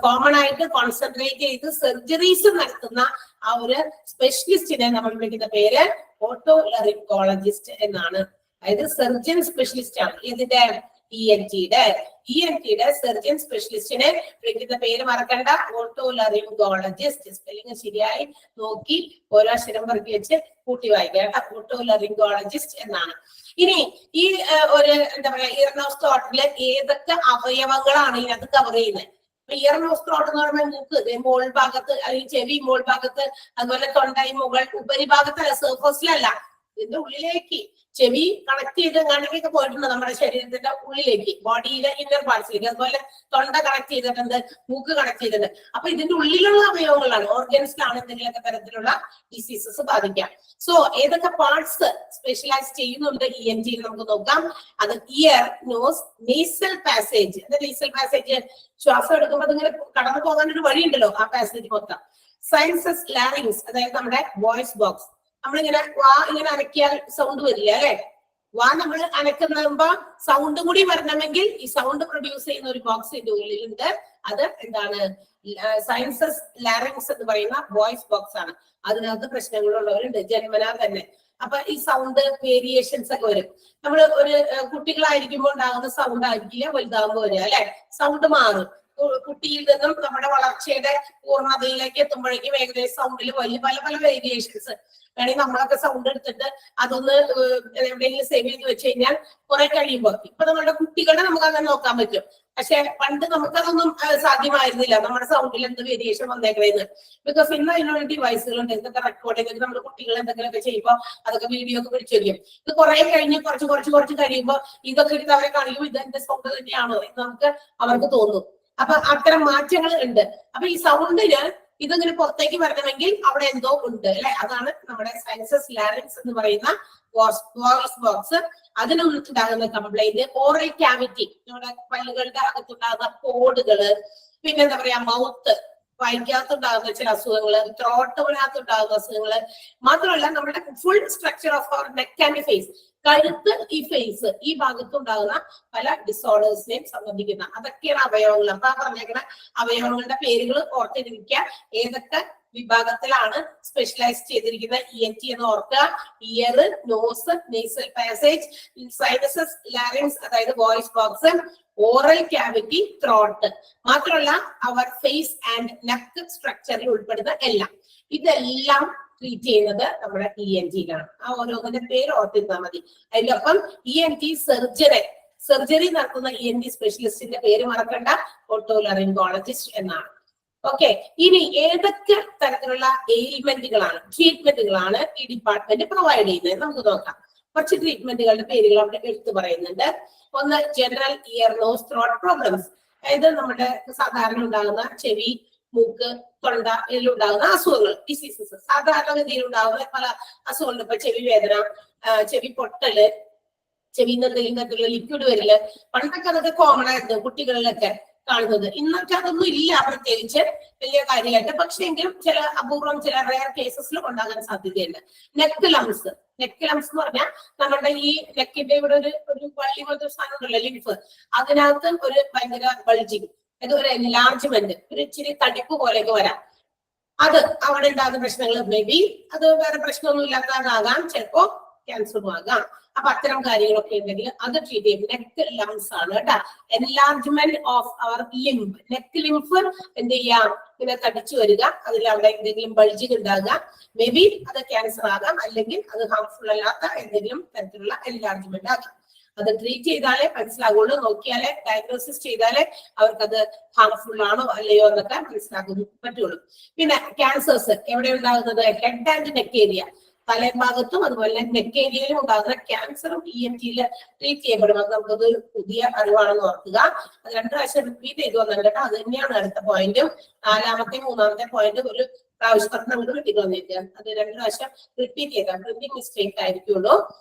കോമൺ ആയിട്ട് കോൺസെൻട്രേറ്റ് ചെയ്ത് സർജറീസ് നടത്തുന്ന ആ ഒരു സ്പെഷ്യലിസ്റ്റിനെ നമ്മൾ വിളിക്കുന്ന പേര് ഓട്ടോലറിംഗോളജിസ്റ്റ് എന്നാണ്. അതായത് സർജൻ സ്പെഷ്യലിസ്റ്റ് ആണ്. ഇതിന്റെ ENTയുടെ സർജൻ സ്പെഷ്യലിസ്റ്റിനെ വിളിക്കുന്ന പേര് മറക്കണ്ട, ഓട്ടോലറിംഗോളജിസ്റ്റ്. സ്പെല്ലിംഗ് ശരിയായി നോക്കി ഓരോ അക്ഷരം പറക്കി വെച്ച് കൂട്ടി വായിക്കാം. ഓട്ടോലറിംഗോളജിസ്റ്റ് എന്നാണ്. ഇനി ഈ ഒരു എന്താ പറയാ ഇയർ നോസ് ത്രോട്ടില് ഏതൊക്കെ അവയവങ്ങളാണ് ഇതിനകത്ത് കവർ ചെയ്യുന്നത്? ഇയർ നോസ് ത്രോട്ട് എന്ന് പറയുമ്പോൾ മൂക്ക് മോൾ ഭാഗത്ത്, അല്ലെങ്കിൽ ചെവി മോൾ ഭാഗത്ത്, അതുപോലെ തൊണ്ടൈ മുകൾ ഉപരിഭാഗത്തല്ല, സർഫസിലല്ല, ഇതിന്റെ ഉള്ളിലേക്ക് ചെവി കണക്ട് ചെയ്ത് കണക്കൊക്കെ പോയിട്ടുണ്ട് നമ്മുടെ ശരീരത്തിന്റെ ഉള്ളിലേക്ക്, ബോഡിയിലെ ഇന്നർ പാർട്സിലേക്ക്. അതുപോലെ തൊണ്ട കണക്ട് ചെയ്തിട്ടുണ്ട്, മൂക്ക് കണക്ട് ചെയ്തിട്ടുണ്ട്. അപ്പൊ ഇതിന്റെ ഉള്ളിലുള്ള അവയവങ്ങളാണ്, ഓർഗൻസിലാണ് എന്തെങ്കിലുമൊക്കെ തരത്തിലുള്ള ഡിസീസസ് ബാധിക്കാം. സോ ഏതൊക്കെ പാർട്സ് സ്പെഷ്യലൈസ് ചെയ്യുന്നുണ്ട് ENT നമുക്ക് നോക്കാം. അത് ear, nose, nasal passage. Nasal passage ശ്വാസം എടുക്കുമ്പോൾ അതിങ്ങനെ കടന്നു പോകാൻ ഒരു വഴിയുണ്ടല്ലോ, ആ പാസേജ് മൊത്തം. സയൻസസ്, ലാരിങ്സ്, അതായത് നമ്മുടെ വോയിസ് ബോക്സ്. നമ്മളിങ്ങനെ വാ ഇങ്ങനെ അനക്കിയാൽ സൗണ്ട് വരില്ല അല്ലെ? വാ നമ്മൾ അനക്കുമ്പോ സൗണ്ട് കൂടി വരണമെങ്കിൽ ഈ സൗണ്ട് പ്രൊഡ്യൂസ് ചെയ്യുന്ന ഒരു ബോക്സ് ഇതിന്റെ ഉള്ളിലുണ്ട്. അത് എന്താണ്? സയൻസസ് ലാരിങ്സ് എന്ന് പറയുന്ന വോയിസ് ബോക്സ് ആണ്. അതിനകത്ത് പ്രശ്നങ്ങളുള്ളവരുണ്ട് ജന്മനാ തന്നെ. അപ്പൊ ഈ സൗണ്ട് വേരിയേഷൻസ് ഒക്കെ വരും. നമ്മൾ ഒരു കുട്ടികളായിരിക്കുമ്പോൾ ഉണ്ടാകുന്ന സൗണ്ട് ആയിരിക്കില്ല വലുതാകുമ്പോൾ വരിക അല്ലെ? സൗണ്ട് മാറും. കുട്ടിയിൽ നിന്നും നമ്മുടെ വളർച്ചയുടെ പൂർണ്ണതയിലേക്ക് എത്തുമ്പോഴേക്കും ഏകദേശം സൗണ്ടിൽ വലിയ പല പല വേരിയേഷൻസ്. വേണമെങ്കിൽ നമ്മളൊക്കെ സൗണ്ട് എടുത്തിട്ട് അതൊന്ന് എവിടെയെങ്കിലും സേവ് ചെയ്ത് വെച്ച് കഴിഞ്ഞാൽ കുറെ കഴിയുമ്പോൾ, ഇപ്പൊ നമ്മുടെ കുട്ടികളെ നമുക്ക് അങ്ങനെ നോക്കാൻ പറ്റും. പക്ഷെ പണ്ട് നമുക്കതൊന്നും സാധ്യമായിരുന്നില്ല, നമ്മുടെ സൗണ്ടിൽ എന്ത് വേരിയേഷൻ വന്നേക്കണേന്ന്. ബിക്കോസ് ഇന്ന് അതിനുള്ള ഡിവൈസുകളുണ്ട്, ഇതൊക്കെ റെക്കോർഡ് ചെയ്തിട്ട് നമ്മുടെ കുട്ടികൾ എന്തെങ്കിലുമൊക്കെ ചെയ്യുമ്പോൾ അതൊക്കെ വീഡിയോ ഒക്കെ പിടിച്ചു വയ്ക്കും. ഇത് കുറെ കഴിഞ്ഞ് കുറച്ച് കഴിയുമ്പോൾ ഇതൊക്കെ എടുത്ത് അവരെ കാണിക്കുമ്പോൾ ഇത് എന്റെ സൗണ്ട് തന്നെയാണോ എന്ന് അവർക്ക് തോന്നും. അപ്പൊ അത്തരം മാറ്റങ്ങൾ ഉണ്ട്. അപ്പൊ ഈ സൗണ്ടിന് ഇതിങ്ങനെ പുറത്തേക്ക് വരണമെങ്കിൽ അവിടെ എന്തോ ഉണ്ട് അല്ലെ? അതാണ് നമ്മുടെ സയൻസസ് ലാരിങ്സ് എന്ന് പറയുന്ന വോയിസ് ബോക്സ്. അതിനുണ്ടാകുന്ന കംപ്ലൈന്റ് ഓറൽ ക്യാവിറ്റി, നമ്മുടെ പല്ലുകളുടെ അകത്തുണ്ടാകുന്ന കോഡുകള്, പിന്നെ എന്താ പറയാ മൗത്ത്, വായിക്കകത്തുണ്ടാകുന്ന ചില അസുഖങ്ങള്, ത്രോട്ടിനകത്തുണ്ടാകുന്ന അസുഖങ്ങള്, മാത്രമല്ല നമ്മുടെ full structure of our neck and face, കഴുത്ത്, ഈ ഫേസ്, ഈ ഭാഗത്തുണ്ടാകുന്ന പല ഡിസോർഡേഴ്സിനെയും സംബന്ധിക്കുന്ന അതൊക്കെയാണ് അവയവങ്ങൾ. അപ്പൊ ആ പറഞ്ഞേക്കുന്ന അവയവങ്ങളുടെ പേരുകൾ ഓർത്തിരിക്കുക. ഏതൊക്കെ വിഭാഗത്തിലാണ് സ്പെഷ്യലൈസ് ചെയ്തിരിക്കുന്ന ENT എന്ന് ഓർക്കുക. Ear, nose, nasal passage, sinuses, larynx അതായത് voice box, oral cavity, throat, മാത്രമല്ല അവർ ഫേസ് ആൻഡ് നെക്ക് സ്ട്രക്ചറിൽ ഉൾപ്പെടുന്ന എല്ലാം. ഇതെല്ലാം ട്രീറ്റ് ചെയ്യുന്നത് നമ്മുടെ ENT-യിലാണ്. ആ ഓരോന്നിന്റെ പേര് ഓർത്തിരുന്നാൽ മതി. അതിന്റെ ഒപ്പം ENT സർജറി നടത്തുന്ന ENT സ്പെഷ്യലിസ്റ്റിന്റെ പേര് മറക്കണ്ട, ഓട്ടോലറിംഗോളജിസ്റ്റ് എന്നാണ്. ഓക്കെ, ഇനി ഏതൊക്കെ തരത്തിലുള്ള എയിൽമെന്റുകളാണ്, ട്രീറ്റ്മെന്റുകളാണ് ഈ ഡിപ്പാർട്ട്മെന്റ് പ്രൊവൈഡ് ചെയ്യുന്നത് നമുക്ക് നോക്കാം. കുറച്ച് ട്രീറ്റ്മെന്റുകളുടെ പേരുകൾ അവിടെ എടുത്തു പറയുന്നുണ്ട്. ഒന്ന് general ear nose throat problems, അതായത് നമ്മുടെ സാധാരണ ഉണ്ടാകുന്ന ചെവി, മൂക്ക്, തൊണ്ട ഇതിലുണ്ടാകുന്ന അസുഖങ്ങൾ, ഡിസീസസ്. സാധാരണഗതിയിൽ ഉണ്ടാകുന്ന പല അസുഖങ്ങളുണ്ട്. ഇപ്പൊ ചെവി വേദന, ചെവി പൊട്ടല്, ചെവിയിൽ നിന്ന് എന്തെങ്കിലും തരത്തിലുള്ള ലിക്വിഡ് വരില്ല. പണ്ടൊക്കെ അതൊക്കെ കോമൺ ആയിരുന്നു കുട്ടികളിലൊക്കെ കാണുന്നത്. ഇന്നൊക്കെ അതൊന്നും ഇല്ല പ്രത്യേകിച്ച് വലിയ കാര്യമായിട്ട്. പക്ഷെ എങ്കിലും ചില അപൂർവം ചില റെയർ കേസസിൽ ഉണ്ടാകാൻ സാധ്യതയുണ്ട്. നെക്ക് ലംസ് എന്ന് പറഞ്ഞാൽ നമ്മുടെ ഈ നെക്കിന്റെ ഇവിടെ ഒരു വള്ളി പോലത്തെ സാധനം ഉണ്ടല്ലോ, ലിംഫ്, അതിനകത്ത് ഒരു ഭയങ്കര ബൾജിങ്, ഒരു എൻലാർജ്മെന്റ്, ഒരു ഇച്ചിരി തടിപ്പ് പോലെയൊക്കെ വരാം. അത് അവിടെ ഉണ്ടാകുന്ന പ്രശ്നങ്ങൾ മേ ബി അത് വേറെ പ്രശ്നമൊന്നും ഇല്ലാത്തതാകാം, ചിലപ്പോ ക്യാൻസറും ആകാം. അപ്പൊ അത്തരം കാര്യങ്ങളൊക്കെ ഉണ്ടെങ്കിൽ അത് ട്രീറ്റ് ചെയ്യും. നെക്ക് ലംസ് ആണ് കേട്ടാ. Enlargement of our lymph, neck lymph എന്ത് ചെയ്യാം, ഇങ്ങനെ തടിച്ചു വരിക, അതിൽ അവിടെ എന്തെങ്കിലും ബൾജിങ് ഉണ്ടാകുക. മേ ബി അത് ക്യാൻസർ ആകാം, അല്ലെങ്കിൽ അത് ഹാർംഫുൾ അല്ലാത്ത എന്തെങ്കിലും തരത്തിലുള്ള എൻലാർജ്മെന്റ് ആകാം. അത് ട്രീറ്റ് ചെയ്താലേ മനസ്സിലാകുള്ളൂ, നോക്കിയാലേ ഡയഗ്നോസിസ് ചെയ്താലേ അവർക്കത് ഹാർംഫുൾ ആണോ അല്ലയോ എന്നൊക്കെ മനസ്സിലാക്കാൻ പറ്റുള്ളൂ. പിന്നെ ക്യാൻസേഴ്സ് എവിടെ ഉണ്ടാകുന്നത്? ഹെഡ് ആൻഡ് നെക്ക് ഏരിയ, തലഭാഗത്തും അതുപോലെ നെക്ക് ഏരിയയിലും ഉണ്ടാകുന്ന ക്യാൻസറും ENT-യിൽ ട്രീറ്റ് ചെയ്യപ്പെടും. അത് നമുക്കത് പുതിയ അറിവാണെന്ന് ഓർക്കുക. അത് 2 പ്രാവശ്യം റിപ്പീറ്റ് ചെയ്തു വന്നിട്ട് അത് തന്നെയാണ് അടുത്ത പോയിന്റും. 4-ാമത്തെ 3-ാമത്തെ പോയിന്റ് ഒരു പ്രാവശ്യം നമുക്ക് കിട്ടി വന്നിരിക്കുക. അത് 2 പ്രാവശ്യം റിപ്പീറ്റ് ചെയ്താൽ പ്രിന്റിംഗ് മിസ്റ്റേക്ക് ആയിരിക്കുള്ളൂ.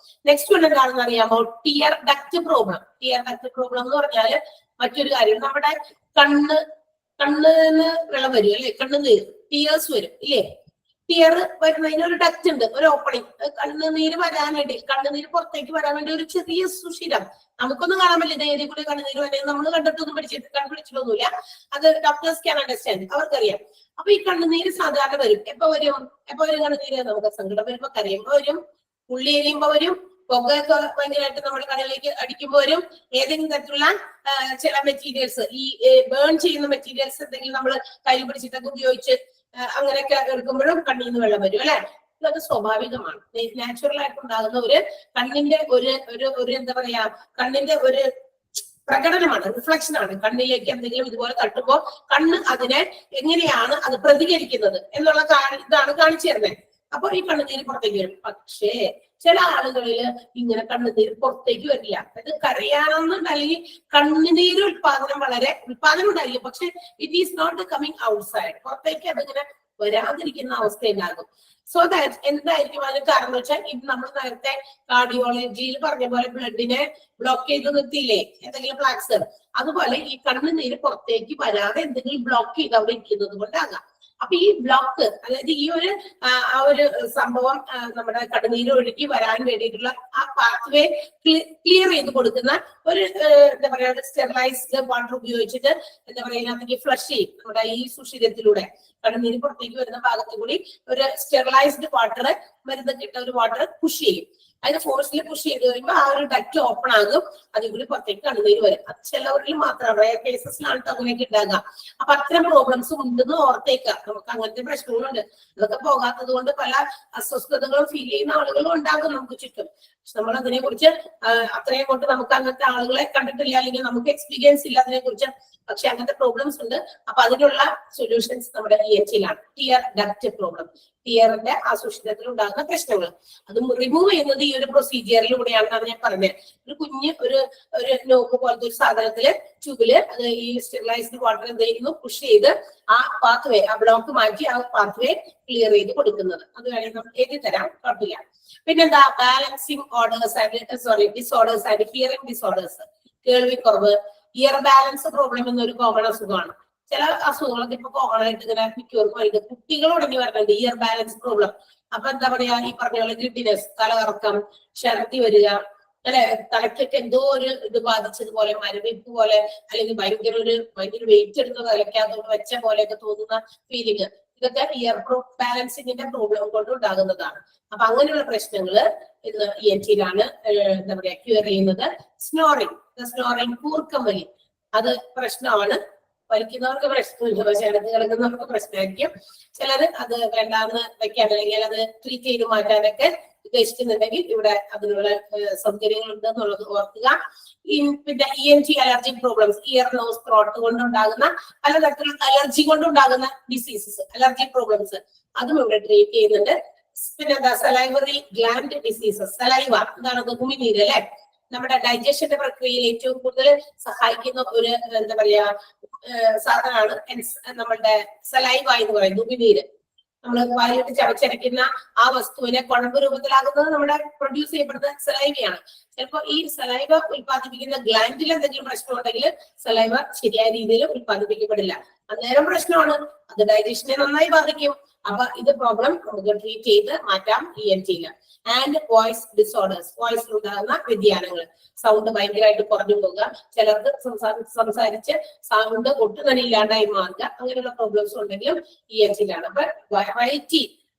നെക്സ്റ്റ് വൺ എന്താണെന്ന് അറിയാമോ? Tear duct problem. Tear duct problem എന്ന് പറഞ്ഞാല് മറ്റൊരു കാര്യം, നമ്മുടെ കണ്ണിന് വെള്ളം വരും അല്ലെ, കണ്ണുനീര്, ടിയേഴ്സ് വരും ഇല്ലേ? ടിയർ വരുന്നതിന് ഒരു ഡക്റ്റ് ഉണ്ട്, ഒരു ഓപ്പണിങ്. കണ്ണുനീര് വരാൻ വേണ്ടി, കണ്ണുനീര് പുറത്തേക്ക് വരാൻ വേണ്ടി ഒരു ചെറിയ സുഷിരം, നമുക്കൊന്നും കാണാൻ പറ്റില്ല ഏരിയ കൂടി കണ്ണുനീര് വരുന്നത്, നമ്മൾ കണ്ടിട്ടൊന്നും കണ്ടുപിടിച്ചിട്ടൊന്നുമില്ല. അത് ഡോക്ടേഴ്സ് ക്യാൻ അണ്ടർസ്റ്റാൻഡ്, അവർക്കറിയാം. അപ്പൊ ഈ കണ്ണുനീര് സാധാരണ വരും. എപ്പോ വരും കണ്ണുനീര്? നമുക്ക് സങ്കടം വരുമ്പോ കരയുമ്പോ വരും, ഉള്ളി എരിയുമ്പോ വരും, പുകയൊക്കെ ഭയങ്കരമായിട്ട് നമ്മുടെ കടലിലേക്ക് അടിക്കുമ്പോൾ വരും. ഏതെങ്കിലും തരത്തിലുള്ള ചില മെറ്റീരിയൽസ്, ഈ ബേൺ ചെയ്യുന്ന മെറ്റീരിയൽസ് എന്തെങ്കിലും നമ്മൾ കയ്യിൽ പിടിച്ചിട്ടൊക്കെ ഉപയോഗിച്ച് അങ്ങനെയൊക്കെ എടുക്കുമ്പോഴും കണ്ണിൽ നിന്ന് വെള്ളം വരും അല്ലെ. ഇതൊക്കെ സ്വാഭാവികമാണ്. നാച്ചുറൽ ആയിട്ട് ഉണ്ടാകുന്ന ഒരു കണ്ണിന്റെ ഒരു എന്താ പറയാ, കണ്ണിന്റെ ഒരു പ്രകടനമാണ്, റിഫ്ലക്ഷൻ ആണ്. കണ്ണിലേക്ക് എന്തെങ്കിലും ഇതുപോലെ തട്ടുമ്പോൾ കണ്ണ് അതിനെ എങ്ങനെയാണ് അത് പ്രതികരിക്കുന്നത് എന്നുള്ള ഇതാണ് കാണിച്ചു തരുന്നത്. അപ്പൊ ഈ കണ്ണുനീര് പുറത്തേക്ക് വരും. പക്ഷേ ചില ആളുകളിൽ ഇങ്ങനെ കണ്ണുനീര് പുറത്തേക്ക് വരില്ല. അത് കരയാണെന്നുണ്ട്, അല്ലെങ്കിൽ കണ്ണുനീര് ഉൽപാദനം ഉണ്ടായിരിക്കും, പക്ഷെ it is not coming outside. പുറത്തേക്ക് അതിങ്ങനെ വരാതിരിക്കുന്ന അവസ്ഥ ഉണ്ടാകും. സോ ദാറ്റ് എന്തായിരിക്കും അതിന് കാരണം എന്ന് വെച്ചാൽ, ഇത് നമ്മൾ നേരത്തെ കാർഡിയോളജിയിൽ പറഞ്ഞ പോലെ ബ്ലഡിനെ ബ്ലോക്ക് ചെയ്ത് നിർത്തിയില്ലേ എന്തെങ്കിലും ഫ്ലാക്സ്, അതുപോലെ ഈ കണ്ണുനീര് പുറത്തേക്ക് വരാതെ എന്തെങ്കിലും ബ്ലോക്ക് ചെയ്ത് അവിടെ ഇരിക്കുന്നത് കൊണ്ടാകാം. അപ്പൊ ഈ ബ്ലോക്ക്, അതായത് ഈ ഒരു സംഭവം നമ്മുടെ കണ്ണുനീര് ഒഴുകി വരാൻ വേണ്ടിയിട്ടുള്ള ആ പാത്വേ ക്ലിയർ ചെയ്ത് കൊടുക്കുന്ന ഒരു എന്താ പറയാ, സ്റ്റെറിലൈസ്ഡ് വാട്ടർ ഉപയോഗിച്ചിട്ട് എന്താ പറയാ ഇതിനകത്തേക്ക് ഫ്ലഷ് ചെയ്യും. നമ്മുടെ ഈ സുഷിരത്തിലൂടെ കണ്ണുനീര് പുറത്തേക്ക് വരുന്ന ഭാഗത്ത് കൂടി ഒരു സ്റ്റെറിലൈസ്ഡ് വാട്ടർ, മരുന്നൊക്കെ ഇട്ട ഒരു വാട്ടർ പുഷ് ചെയ്യും. അതിന് ഫോഴ്സിൽ പുഷ് ചെയ്ത് കഴിയുമ്പോൾ ആ ഒരു ഡക്റ്റ് ഓപ്പൺ ആകും, അതിൽ കൂടി പുറത്തേക്ക് കണ്ണുനീര് വരും. അത് ചിലവരിൽ മാത്രം, റയർ കേസസിലാണ് അങ്ങനെയൊക്കെ ഉണ്ടാകുക. അപ്പൊ അത്തരം പ്രോബ്ലംസ് ഉണ്ടെന്ന് ഓർത്തേക്കാം. നമുക്ക് അങ്ങനത്തെ പ്രശ്നങ്ങളുണ്ട്. അതൊക്കെ പോകാത്തത് കൊണ്ട് പല അസ്വസ്ഥതകളും ഫീൽ ചെയ്യുന്ന ആളുകളും ഉണ്ടാകും നമുക്ക് ചുറ്റും. പക്ഷെ നമ്മൾ അതിനെ കുറിച്ച് അത്രയും കൊണ്ട് നമുക്ക് അങ്ങനത്തെ ആളുകളെ കണ്ടിട്ടില്ല, അല്ലെങ്കിൽ നമുക്ക് എക്സ്പീരിയൻസ് ഇല്ല അതിനെ കുറിച്ച്. പക്ഷെ അങ്ങനത്തെ പ്രോബ്ലംസ് ഉണ്ട്. അപ്പൊ അതിനുള്ള സൊല്യൂഷൻസ് നമ്മുടെ ENT-ലാണ്. ടിയർ ഡക്റ്റ് പ്രോബ്ലം, ടിയറിന്റെ ആ സുഷിരത്തിൽ ഉണ്ടാകുന്ന പ്രശ്നങ്ങൾ അത് റിമൂവ് ചെയ്യുന്നത് ഈ ഒരു പ്രൊസീജിയറിലൂടെയാണെന്നാണ് ഞാൻ പറഞ്ഞത്. ഒരു കുഞ്ഞ് ഒരു നോക്ക് പോലത്തെ ഒരു സാധനത്തില്, ട്യൂബില് അത് ഈ സ്റ്റെറിലൈസ്ഡ് വാട്ടർ എന്ത് ചെയ്യുന്നു, പുഷ് ചെയ്ത് ആ പാത്വേ, ആ ബ്ലോക്ക് മാറ്റി ആ പാത്വേ ക്ലിയർ ചെയ്ത് കൊടുക്കുന്നത്. അത് വേണമെങ്കിൽ നമുക്ക് എഴുതി തരാം, കുഴപ്പമില്ല. പിന്നെന്താ, balancing disorders and hearing disorders, കേൾവിക്കുറവ്, ഇയർ ബാലൻസ് പ്രോബ്ലം എന്നൊരു കോമൺ അസുഖമാണ്. ചില അസുഖങ്ങളൊക്കെ ഇപ്പൊ കോമൺ ആയിട്ട് ഇങ്ങനെ മിക്കവർക്കും വരുന്നത് കുട്ടികളോടങ്ങി വരുന്നുണ്ട്, ഇയർ ബാലൻസ് പ്രോബ്ലം. അപ്പൊ എന്താ പറയാ, ഈ പറഞ്ഞ പോലെ ഗിഡിനെസ്, തലകറക്കം, ഛർദി വരിക, അല്ലെ, തലയ്ക്കൊക്കെ എന്തോ ഒരു ഇത് ബാധിച്ചതുപോലെ, മരവിപ്പ് പോലെ, അല്ലെങ്കിൽ ഭയങ്കര വെയിറ്റ് എടുത്ത് തലയ്ക്കകത്തോട് വെച്ച പോലെയൊക്കെ തോന്നുന്ന ഫീലിംഗ്, ഇതൊക്കെ ഇയർ ബാലൻസിങ്ങിന്റെ പ്രോബ്ലം കൊണ്ട് ഉണ്ടാകുന്നതാണ്. അപ്പൊ അങ്ങനെയുള്ള പ്രശ്നങ്ങള് ഇന്ന് ENT-ലാണ് എന്താ പറയാ ക്യൂർ ചെയ്യുന്നത്. സ്നോറിങ്, കൂർക്കമ്പലി, അത് പ്രശ്നമാണ്. വലിക്കുന്നവർക്ക് പ്രശ്നമില്ല, പക്ഷെ ഇടത്ത് കിടക്കുന്നവർക്ക് പ്രശ്നമായിരിക്കും. ചിലര് അത് വേണ്ടാന്ന് വെക്കാൻ, അല്ലെങ്കിൽ അത് ട്രീറ്റ് ചെയ്ത് മാറ്റാനൊക്കെ ഉദ്ദേശിക്കുന്നുണ്ടെങ്കിൽ ഇവിടെ അതിനുള്ള സൗകര്യങ്ങൾ ഉണ്ടെന്നുള്ളത് ഓർക്കുക. പിന്നെ ENT allergy problems, ear, nose, throat കൊണ്ടുണ്ടാകുന്ന പലതരത്തിലുള്ള അലർജി കൊണ്ടുണ്ടാകുന്ന ഡിസീസസ്, അലർജി പ്രോബ്ലംസ്, അതും ഇവിടെ ട്രീറ്റ് ചെയ്യുന്നുണ്ട്. പിന്നെന്താ, സലൈവറി ഗ്ലാൻഡ് ഡിസീസസ്, സലൈവ എന്താണ്, ഉമിനീര് അല്ലെ, നമ്മുടെ ഡൈജഷന്റെ പ്രക്രിയയിൽ ഏറ്റവും കൂടുതൽ സഹായിക്കുന്ന ഒരു എന്താ പറയാ സാധനമാണ് നമ്മളുടെ സലൈവ എന്ന് പറയുന്നത്, ഉമിനീര്. നമ്മൾ വായിലിട്ട് ചവച്ചരയ്ക്കുന്ന ആ വസ്തുവിനെ കുഴമ്പ് രൂപത്തിലാകുന്നത് നമ്മുടെ പ്രൊഡ്യൂസ് ചെയ്യപ്പെടുന്ന സലൈവയാണ്. ചിലപ്പോൾ ഈ സലൈവ ഉൽപ്പാദിപ്പിക്കുന്ന ഗ്ലാൻഡിൽ എന്തെങ്കിലും പ്രശ്നം ഉണ്ടെങ്കിൽ സലൈവ ശരിയായ രീതിയിൽ ഉൽപ്പാദിപ്പിക്കപ്പെടില്ല. അന്നേരം പ്രശ്നമാണ്, അത് ഡൈജഷനെ നന്നായി ബാധിക്കും. അപ്പൊ ഇത് പ്രോബ്ലം നമുക്ക് ട്രീറ്റ് ചെയ്ത് മാറ്റാം ENT-ല്. ആൻഡ് വോയിസ് ഡിസോർഡേഴ്സ്, വോയിസിലുണ്ടാകുന്ന വ്യതിയാനങ്ങൾ, സൗണ്ട് ഭയങ്കരമായിട്ട് കുറഞ്ഞു പോകുക, ചിലർക്ക് സംസാരിച്ച് സൗണ്ട് ഒട്ടും തന്നെ ഇല്ലാണ്ടായി മാറുക, അങ്ങനെയുള്ള പ്രോബ്ലംസ് ഉണ്ടെങ്കിലും ENT-ലാണ്. അപ്പൊ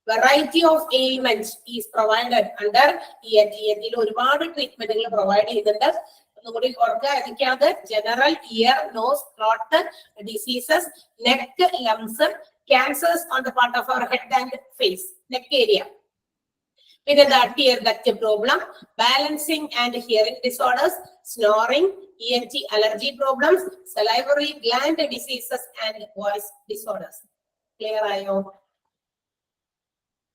variety of ailments is provided under ENT. ENT-ൽ ഒരുപാട് ട്രീറ്റ്മെന്റുകൾ പ്രൊവൈഡ് ചെയ്യുന്നുണ്ട്. ഒന്നുകൂടി ഓർക്കുക, ഏതൊക്കെയാണ്? General, ear, nose, throat diseases, neck, lumps, cancers on the part of our head and face, neck area. With the tear duct problem, balancing and hearing disorders, snoring, ENT allergy problems, salivary gland diseases and voice disorders. Clear ayo?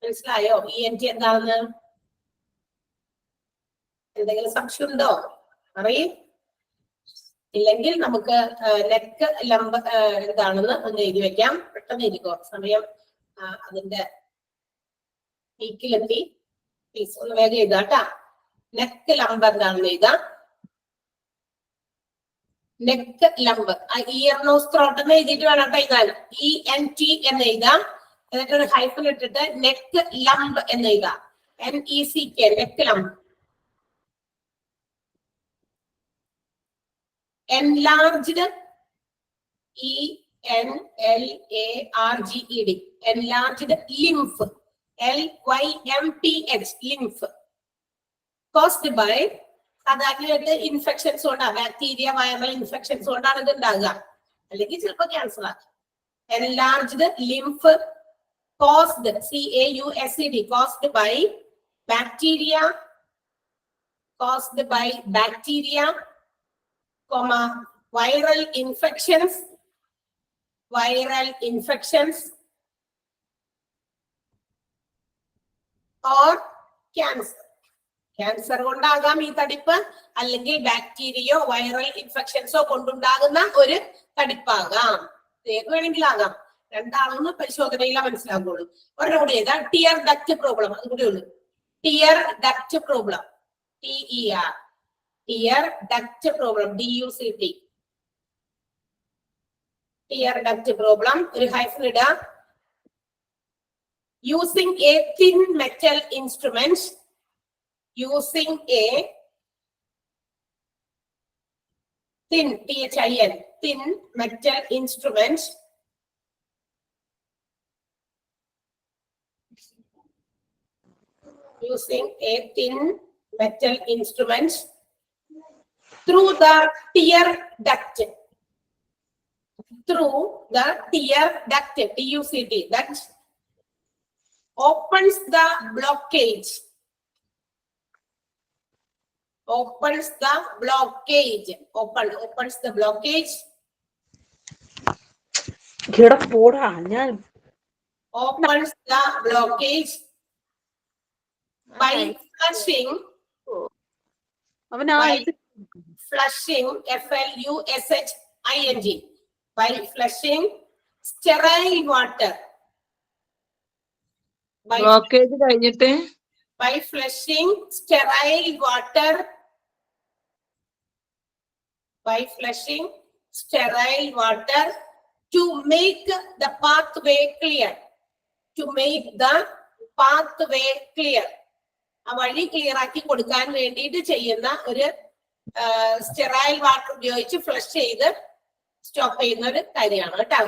മനസ്സിലായോ ENT എന്താണെന്ന്? എന്തെങ്കിലും സംശയം ഉണ്ടോ? അറിയേ? ഇല്ലെങ്കിൽ നമുക്ക് neck ലംബ എന്താണെന്ന് ഒന്ന് എഴുതി വെക്കാം. പെട്ടെന്ന് എഴുതിക്കോ, സമയം അതിന്റെ പീക്കിലെത്തി. പ്ലീസ് ഒന്ന് വേഗം എഴുതാട്ടാ. നെക്ക് ലംബ് എന്താണെന്ന് എഴുതാം. Neck lump, ear, nose, throat എന്ന് എഴുതിയിട്ട് വേണം എഴുതാൻ. ENT എന്ന് എഴുതാം. എന്നിട്ട് ഒരു ഹൈഫൻ ഇട്ടിട്ട് നെക്ക് ലംബ് എന്ന് എഴുതാം. NECK, neck lump. enlarged, ENLARGED, enlarged lymph, LYMPH, lymph. Caused by സാധാരണയായിട്ട് ഇൻഫെക്ഷൻസ് കൊണ്ടാണ്, ബാക്ടീരിയ വൈറൽ ഇൻഫെക്ഷൻസ് കൊണ്ടാണ് ഇത് ഉണ്ടാകുക, അല്ലെങ്കിൽ ചിലപ്പോൾ ക്യാൻസർ ആണ്. Enlarged lymph caused, CAUSED, caused by bacteria, comma, viral infections or cancer. Cancer കൊണ്ടാകാം ഈ തടിപ്പ്, അല്ലെങ്കിൽ ബാക്ടീരിയോ വൈറൽ ഇൻഫെക്ഷൻസോ കൊണ്ടുണ്ടാകുന്ന ഒരു തടിപ്പാകാം. ഏത് വേണമെങ്കിലാകാം, രണ്ടാളൊന്ന് പരിശോധനയിലാണ് മനസ്സിലാകുള്ളൂ. ഒരെണ്ണം കൂടി ഏതാ? ടിയർ ഡക്റ്റ് പ്രോബ്ലം, അത് കൂടി ഉള്ളൂ. Tear duct problem, TER, tear duct problem, DUCT, tear duct problem. ഒരു ഹൈഫൻ ഇടാം. Using A thin metal instrument, using a thin, THIN, thin metal instrument through the tear duct, TUCT, that opens the blockage, opens the blockage by flushing, FLUSHING, by flushing sterile water, blockage കഴിഞ്ഞിട്ട് by flushing sterile water, to make the pathway clear, ആ വഴി clear ആക്കി കൊടുക്കാൻ വേണ്ടിയിട്ട് ചെയ്യുന്ന ഒരു sterile water ഉപയോഗിച്ച് flush ചെയ്ത് സ്റ്റോപ്പ് ചെയ്യുന്ന ഒരു കാര്യമാണ് കേട്ടോ.